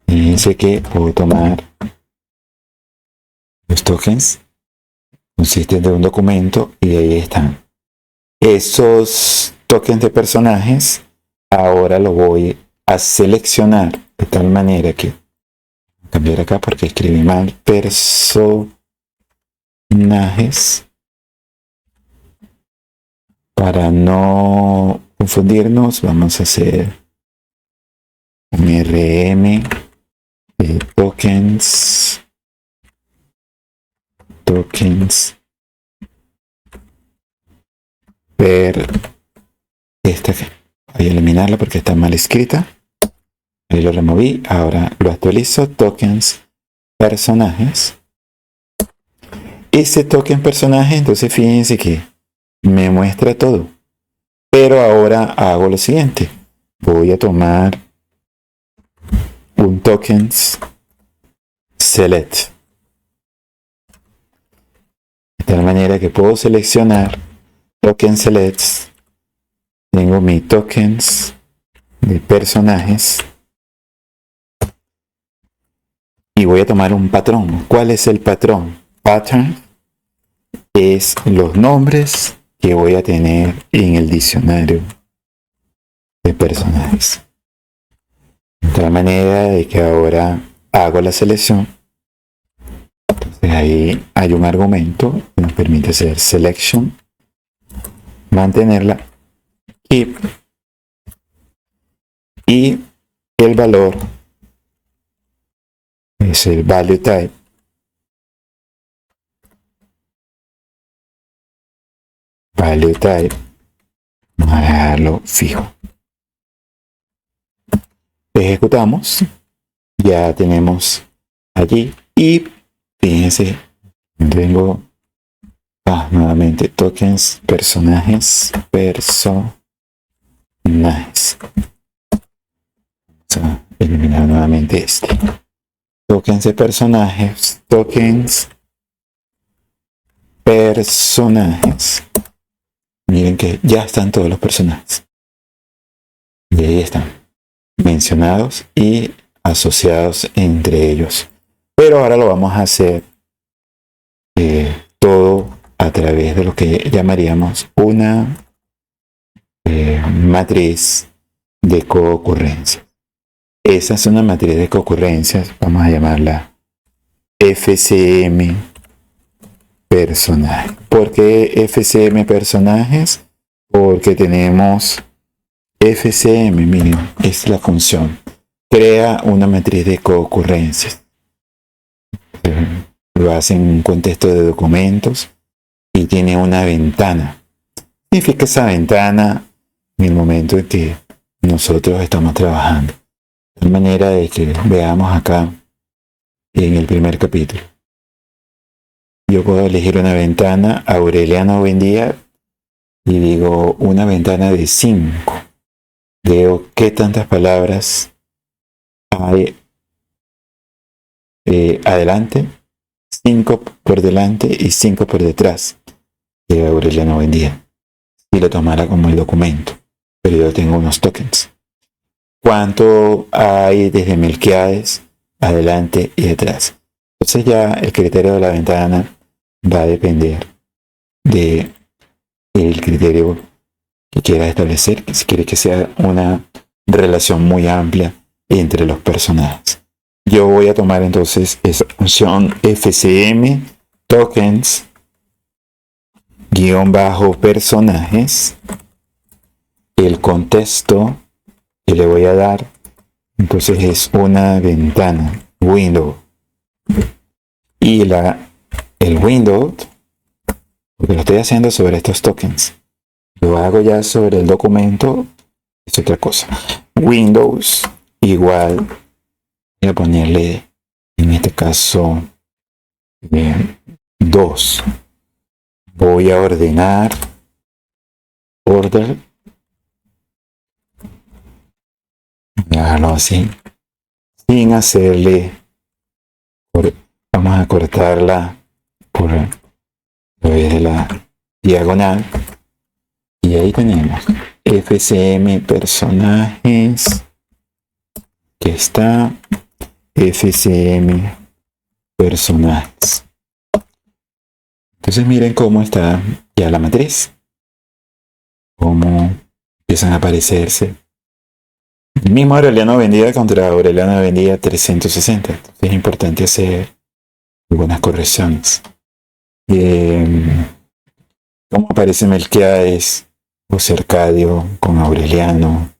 Fíjense que puedo tomar los tokens, consisten de un documento y ahí están. Esos tokens de personajes ahora lo voy a seleccionar de tal manera que voy a cambiar acá porque escribí mal personajes para no confundirnos. Vamos a hacer un rm de tokens per esta que voy a eliminarla porque está mal escrita. Ahí lo removí, ahora lo actualizo, tokens personajes. Ese token personaje, entonces fíjense que me muestra todo. Pero ahora hago lo siguiente. Voy a tomar un tokens select. De tal manera que puedo seleccionar token selects. Tengo mis tokens de personajes. Y voy a tomar un patrón. ¿Cuál es el patrón? Pattern es los nombres que voy a tener en el diccionario de personajes. De tal manera de que ahora hago la selección. Entonces ahí hay un argumento que nos permite hacer selection, mantenerla, keep, y el valor es el value type. Value type, vamos a dejarlo fijo. Ejecutamos, ya tenemos allí y fíjense, tengo nuevamente tokens personajes. Vamos a eliminar nuevamente este. Tokens de personajes, tokens personajes. Miren que ya están todos los personajes. Y ahí están, mencionados y asociados entre ellos. Pero ahora lo vamos a hacer todo a través de lo que llamaríamos una matriz de coocurrencias. Esa es una matriz de coocurrencias, vamos a llamarla FCM personaje. ¿Por qué FCM personajes? Porque tenemos FCM, miren, es la función. Crea una matriz de coocurrencias. Lo hace en un contexto de documentos y tiene una ventana. Significa esa ventana en el momento en que nosotros estamos trabajando. De tal manera de que veamos acá en el primer capítulo. Yo puedo elegir una ventana, Aureliano Buendía, y digo una ventana de 5. Veo qué tantas palabras hay adelante, 5 por delante y 5 por detrás de Aureliano Buendía. Y lo tomará como el documento, pero yo tengo unos tokens. ¿Cuánto hay desde Melquiades adelante y detrás? Entonces ya el criterio de la ventana va a depender de el criterio que quiera establecer, si quiere que sea una relación muy amplia entre los personajes. Yo voy a tomar entonces esa función FCM tokens _personajes, el contexto que le voy a dar, entonces es una ventana, window. Y el window, porque lo estoy haciendo sobre estos tokens, lo hago ya sobre el documento, es otra cosa. Windows igual, voy a ponerle en este caso 2. Voy a ordenar order, voy a dejarlo así, sin hacerle, vamos a cortarla por a través de la diagonal. Y ahí tenemos FCM personajes, que está FCM personajes. Entonces miren cómo está ya la matriz, cómo empiezan a aparecerse. El mismo Aureliano Buendía contra Aureliano Buendía 360. Entonces es importante hacer algunas correcciones. Cómo aparece Melquiades o Cercadio con Aureliano,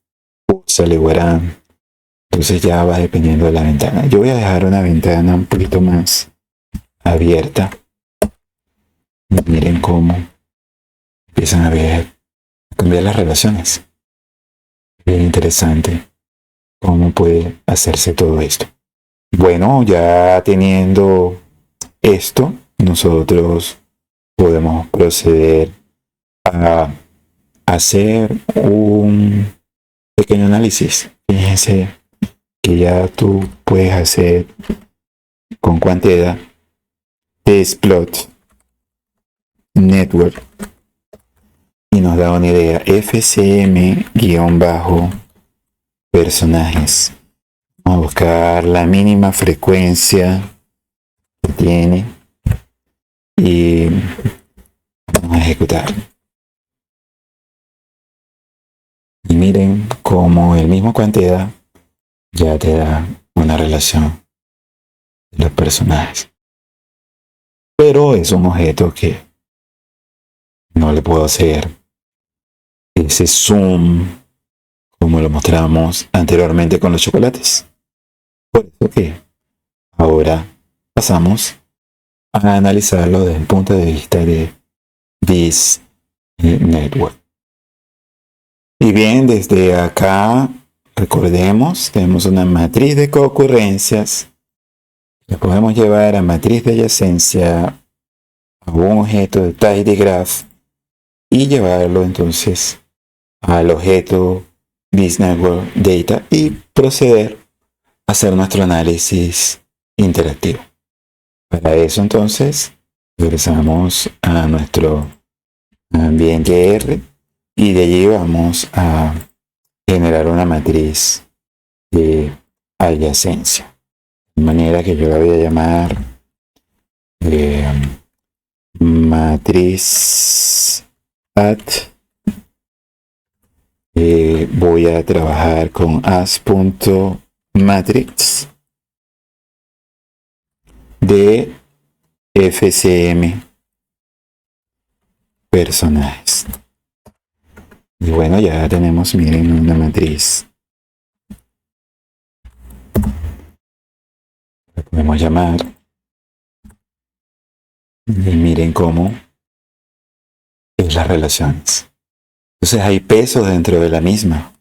Saleguarán. Entonces ya va dependiendo de la ventana. Yo voy a dejar una ventana un poquito más abierta. Y miren cómo empiezan a cambiar las relaciones. Bien interesante cómo puede hacerse todo esto. Bueno, ya teniendo esto, nosotros podemos proceder a hacer un pequeño análisis. Fíjense que ya tú puedes hacer con cuantedad testplot network y nos da una idea. FCM-personajes. Vamos a buscar la mínima frecuencia que tiene y vamos a ejecutar. Y miren cómo el mismo cuantedad ya te da una relación de los personajes. Pero es un objeto que no le puedo hacer ese zoom como lo mostramos anteriormente con los chocolates. Por eso que ahora pasamos a analizarlo desde el punto de vista de this network. Y bien, desde acá, recordemos, tenemos una matriz de concurrencias. La podemos llevar a matriz de adyacencia a un objeto de tidy graph y llevarlo entonces al objeto this network data y proceder a hacer nuestro análisis interactivo. Para eso entonces regresamos a nuestro ambiente R y de allí vamos a generar una matriz de adyacencia. De manera que yo la voy a llamar matriz at. Voy a trabajar con as.matrix de FCM personajes. Y bueno, ya tenemos, miren, una matriz. La podemos llamar. Y miren cómo es las relaciones. Entonces hay peso dentro de la misma.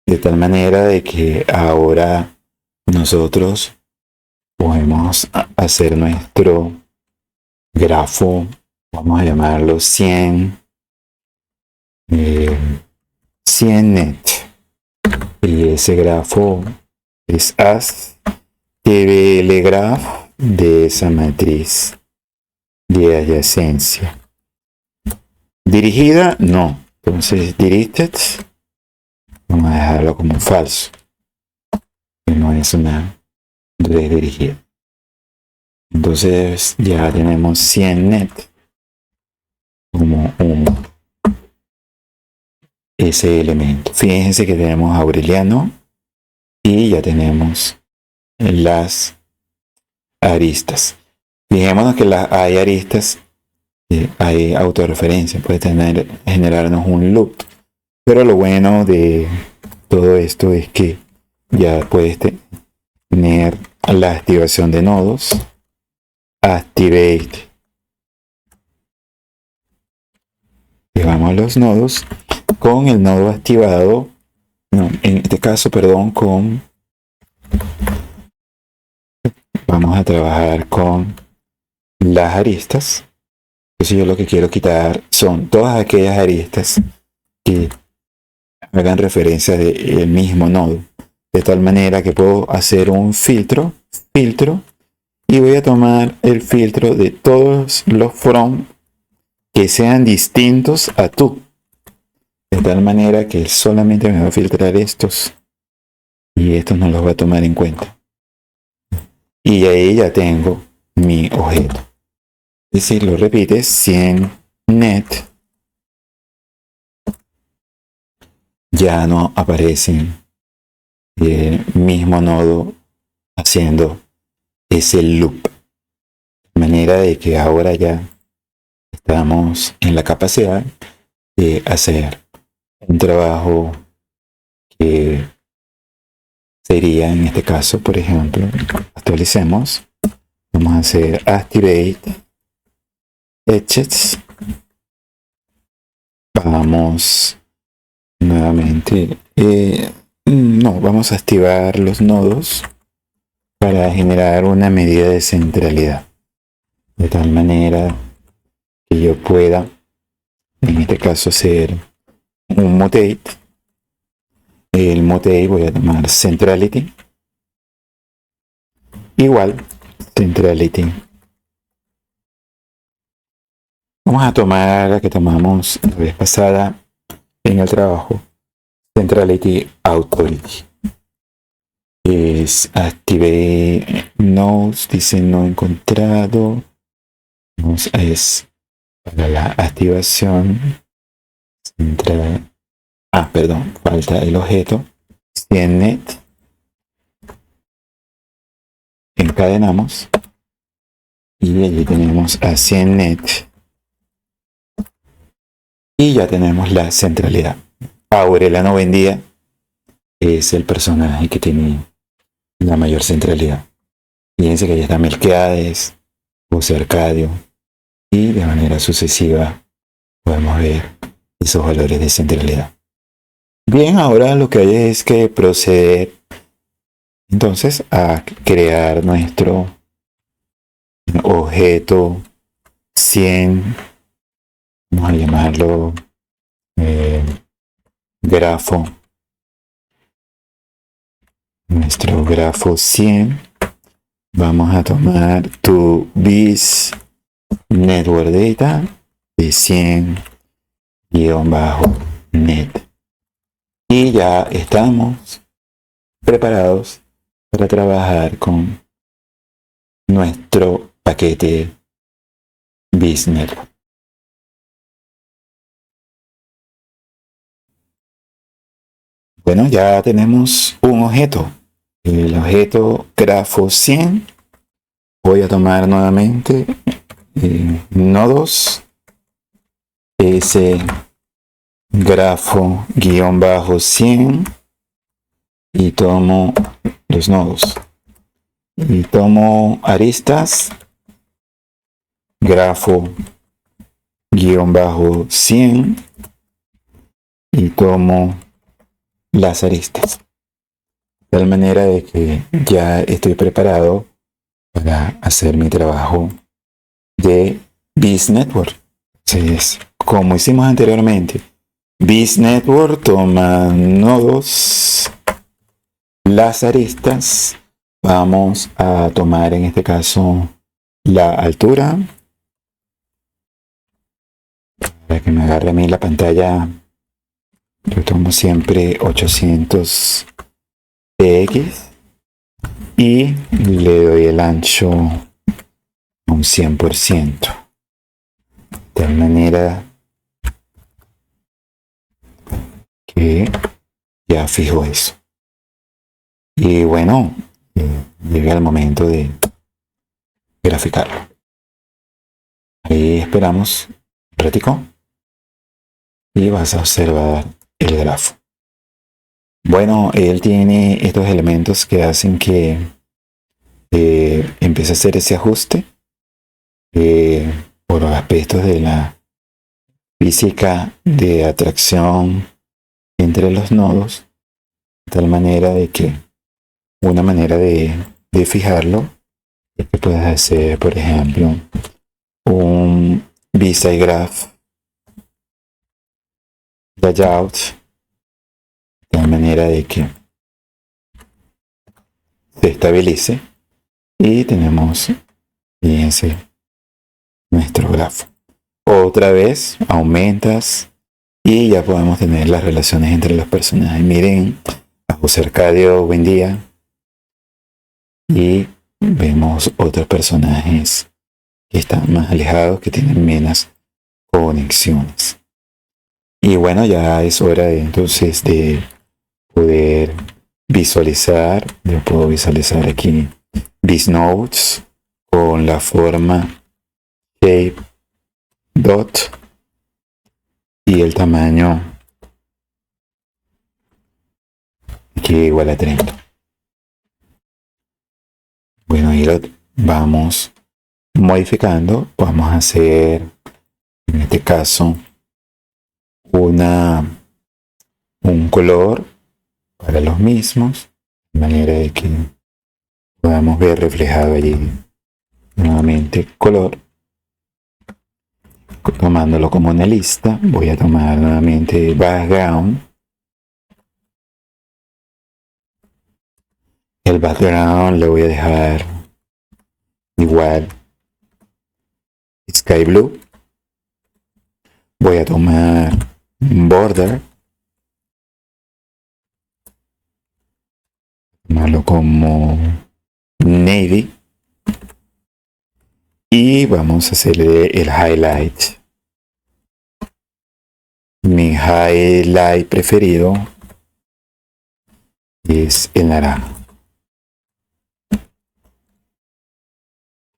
De tal manera de que ahora nosotros podemos hacer nuestro grafo, vamos a llamarlo 100 net. Y ese grafo es as TBL graph de esa matriz de adyacencia. Dirigida, no. Entonces, directed, vamos a dejarlo como falso. Que no es una red dirigida. Entonces, ya tenemos 100 net como ese elemento. Fíjense que tenemos Aureliano y ya tenemos las aristas. Fijémonos que hay aristas, hay autorreferencia, puede generarnos un loop. Pero lo bueno de todo esto es que ya puedes tener la activación de nodos. Activate. Llevamos los nodos con el nodo activado. No, en este caso, perdón, vamos a trabajar con las aristas. Entonces yo lo que quiero quitar son todas aquellas aristas que hagan referencia del mismo nodo. De tal manera que puedo hacer un filtro, y voy a tomar el filtro de todos los from que sean distintos a tú. De tal manera que solamente me va a filtrar estos y estos no los va a tomar en cuenta. Y ahí ya tengo mi objeto. Es decir, lo repites, 100 net. Ya no aparecen el mismo nodo haciendo ese loop. De manera de que ahora ya estamos en la capacidad de hacer un trabajo que sería en este caso, por ejemplo, actualicemos. Vamos a hacer activate edges. Vamos nuevamente. No, vamos a activar los nodos para generar una medida de centralidad. De tal manera que yo pueda, en este caso, hacer un mutate. El mutate voy a tomar centrality. Igual, centrality. Vamos a tomar la que tomamos la vez pasada en el trabajo. Centrality Authority. Es active nodes, dice no encontrado. Es para la activación central. Perdón, falta el objeto. 100 net. Encadenamos. Y allí tenemos a 100 net. Y ya tenemos la centralidad. Aurelano Buendía es el personaje que tiene la mayor centralidad. Fíjense que ya está Melquiades, José Arcadio, y de manera sucesiva podemos ver esos valores de centralidad. Bien, ahora lo que hay es que proceder entonces a crear nuestro objeto 100, vamos a llamarlo grafo. Nuestro grafo 100. Vamos a tomar tu bis network data de 100-net. Y ya estamos preparados para trabajar con nuestro paquete bis network. Bueno, ya tenemos un objeto. El objeto grafo 100. Voy a tomar nuevamente nodos. Ese grafo -100. Y tomo los nodos. Y tomo aristas. Grafo -100. Y tomo las aristas. De tal manera de que ya estoy preparado para hacer mi trabajo de bis network. Entonces, como hicimos anteriormente, bis network toma nodos, las aristas. Vamos a tomar en este caso la altura para que me agarre a mí la pantalla. Yo tomo siempre 800 px y le doy el ancho un 100%. De tal manera que ya fijo eso. Y bueno, llega el momento de graficarlo. Ahí esperamos un ratico y vas a observar el grafo. Bueno, él tiene estos elementos que hacen que empiece a hacer ese ajuste por los aspectos de la física de atracción entre los nodos, de tal manera de que una manera de fijarlo es que puedas hacer, por ejemplo, un B-side graph layout, de tal manera de que se estabilice y tenemos, fíjense, nuestro grafo. Otra vez aumentas y ya podemos tener las relaciones entre los personajes. Miren a José Arcadio, buen día. Y vemos otros personajes que están más alejados, que tienen menos conexiones. Y bueno, ya es hora de entonces de poder visualizar. Yo puedo visualizar aquí these nodes con la forma shape dot y el tamaño aquí igual a 30. Bueno, y lo vamos modificando. Vamos a hacer en este caso un color para los mismos, de manera de que podamos ver reflejado allí nuevamente color. Tomándolo como una lista, voy a tomar nuevamente background. El background le voy a dejar igual sky blue. Voy a tomar border, tomarlo como navy y vamos a hacerle el highlight. Mi highlight preferido es el naranja,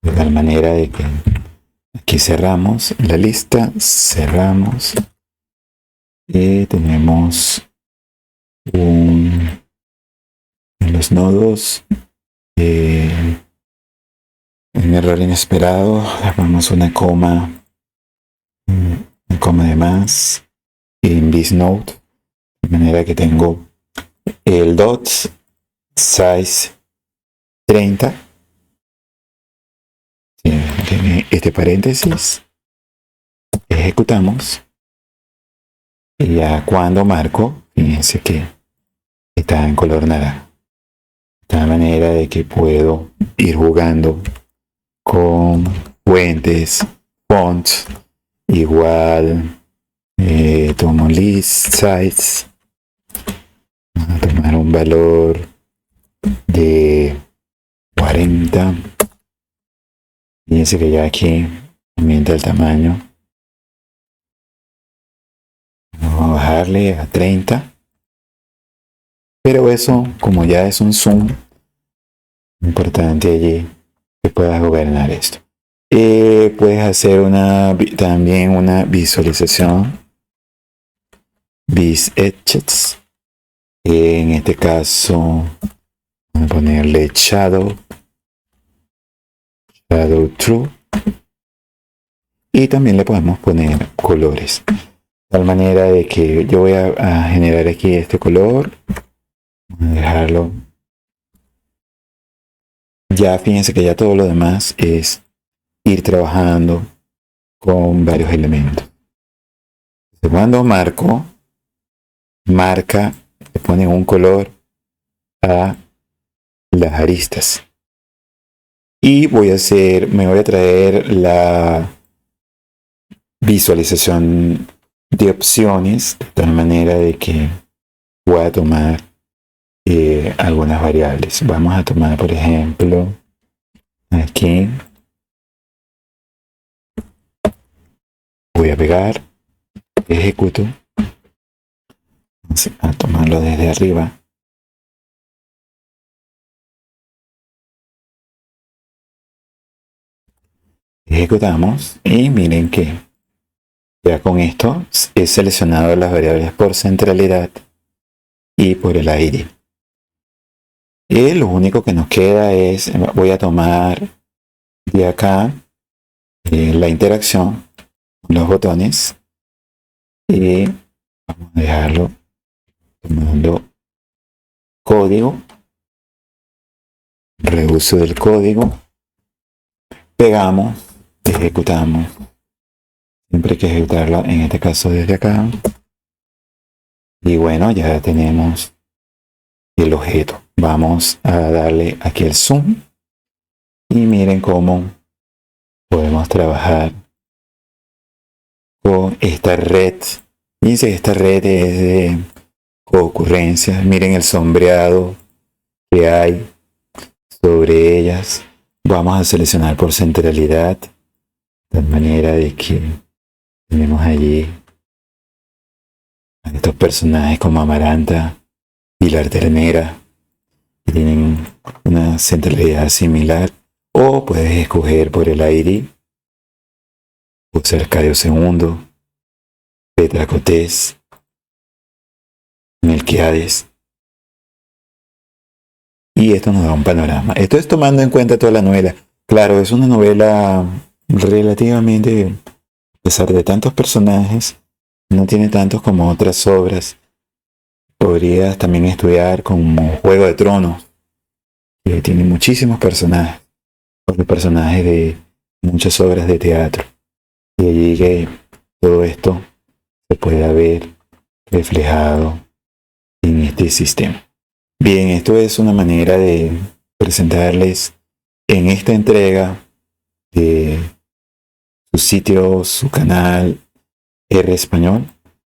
de tal manera de que aquí cerramos la lista, cerramos y tenemos en los nodos un error inesperado. Damos una coma de más en this node, de manera que tengo el dot size 30. Tiene este paréntesis, ejecutamos y ya cuando marco, fíjense que está en color naranja, de tal manera de que puedo ir jugando con fuentes, fonts, igual tomo list size, vamos a tomar un valor de 40. Fíjense que ya aquí aumenta el tamaño. Vamos a bajarle a 30. Pero eso, como ya es un zoom, importante allí que puedas gobernar esto. Puedes hacer también una visualización. Vis edges. En este caso, vamos a ponerle shadow true. Y también le podemos poner colores. De tal manera de que yo voy a generar aquí este color. Voy a dejarlo. Ya fíjense que ya todo lo demás es ir trabajando con varios elementos. Cuando marca, le ponen un color a las aristas. Y me voy a traer la visualización de opciones de tal manera de que voy a tomar algunas variables. Vamos a tomar, por ejemplo, aquí voy a pegar, ejecuto, vamos a tomarlo desde arriba. Ejecutamos y miren que ya con esto he seleccionado las variables por centralidad y por el aire. Y lo único que nos queda es, voy a tomar de acá la interacción con los botones y vamos a dejarlo tomando código, reuso del código, pegamos, ejecutamos, siempre hay que ejecutarlo en este caso desde acá, y bueno, ya tenemos el objeto. Vamos a darle aquí el zoom y miren cómo podemos trabajar con esta red. Fíjense que esta red es de ocurrencias. Miren el sombreado que hay sobre ellas. Vamos a seleccionar por centralidad, de tal manera de que tenemos allí a estos personajes como Amaranta, Pilar Ternera, que tienen una centralidad similar. O puedes escoger por el ID, José Arcadio II, Petra Cotés, Melquiades. Y esto nos da un panorama. Esto es tomando en cuenta toda la novela. Claro, es una novela relativamente, a pesar de tantos personajes, no tiene tantos como otras obras. Podrías también estudiar como Juego de Tronos, que tiene muchísimos personajes, o los personajes de muchas obras de teatro. Y allí que todo esto se pueda ver reflejado en este sistema. Bien, esto es una manera de presentarles en esta entrega de su sitio, su canal R Español,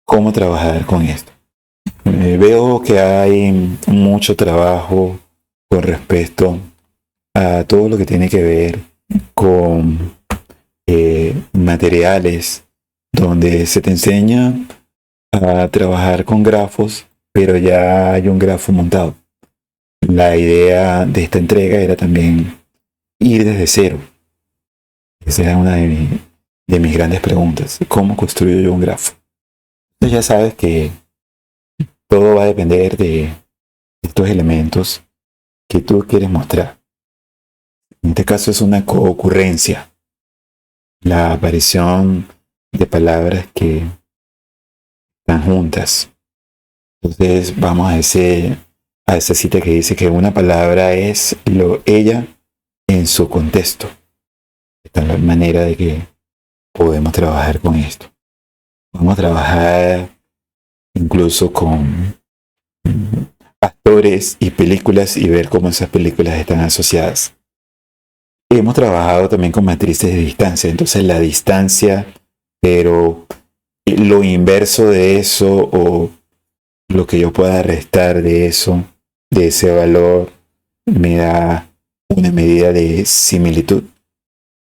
cómo trabajar con esto. Veo que hay mucho trabajo con respecto a todo lo que tiene que ver con materiales donde se te enseña a trabajar con grafos, pero ya hay un grafo montado. La idea de esta entrega era también ir desde cero. Esa era una de mis grandes preguntas. ¿Cómo construyo yo un grafo? Entonces ya sabes que todo va a depender de estos elementos que tú quieres mostrar. En este caso es una coocurrencia. La aparición de palabras que están juntas. Entonces vamos a esa cita que dice que una palabra es ella en su contexto. Esta es la manera de que podemos trabajar con esto. Vamos a trabajar incluso con actores y películas y ver cómo esas películas están asociadas. Hemos trabajado también con matrices de distancia. Entonces la distancia, pero lo inverso de eso o lo que yo pueda restar de eso, de ese valor, me da una medida de similitud.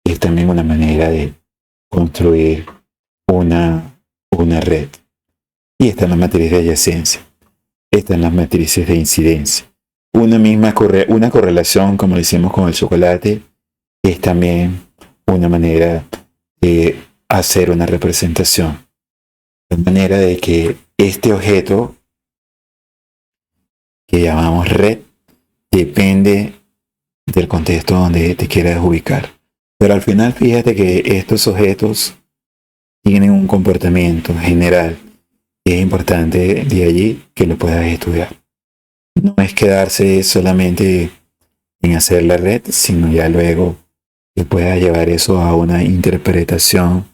Es también una manera de construir una red. Y está en la matriz de adyacencia. Está en las matrices de incidencia. Una correlación, como lo hicimos con el chocolate, es también una manera de hacer una representación. De manera de que este objeto que llamamos red depende del contexto donde te quieras ubicar. Pero al final fíjate que estos objetos tienen un comportamiento general y es importante de allí que lo puedas estudiar. No es quedarse solamente en hacer la red, sino ya luego que puedas llevar eso a una interpretación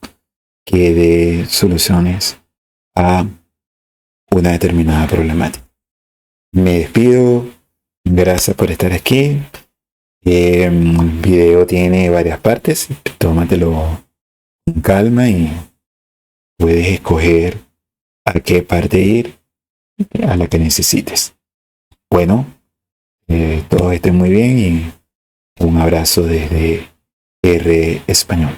que dé soluciones a una determinada problemática. Me despido, gracias por estar aquí. El video tiene varias partes, tómatelo con calma y puedes escoger a qué parte ir, a la que necesites. Bueno, todo esté muy bien y un abrazo desde R Español.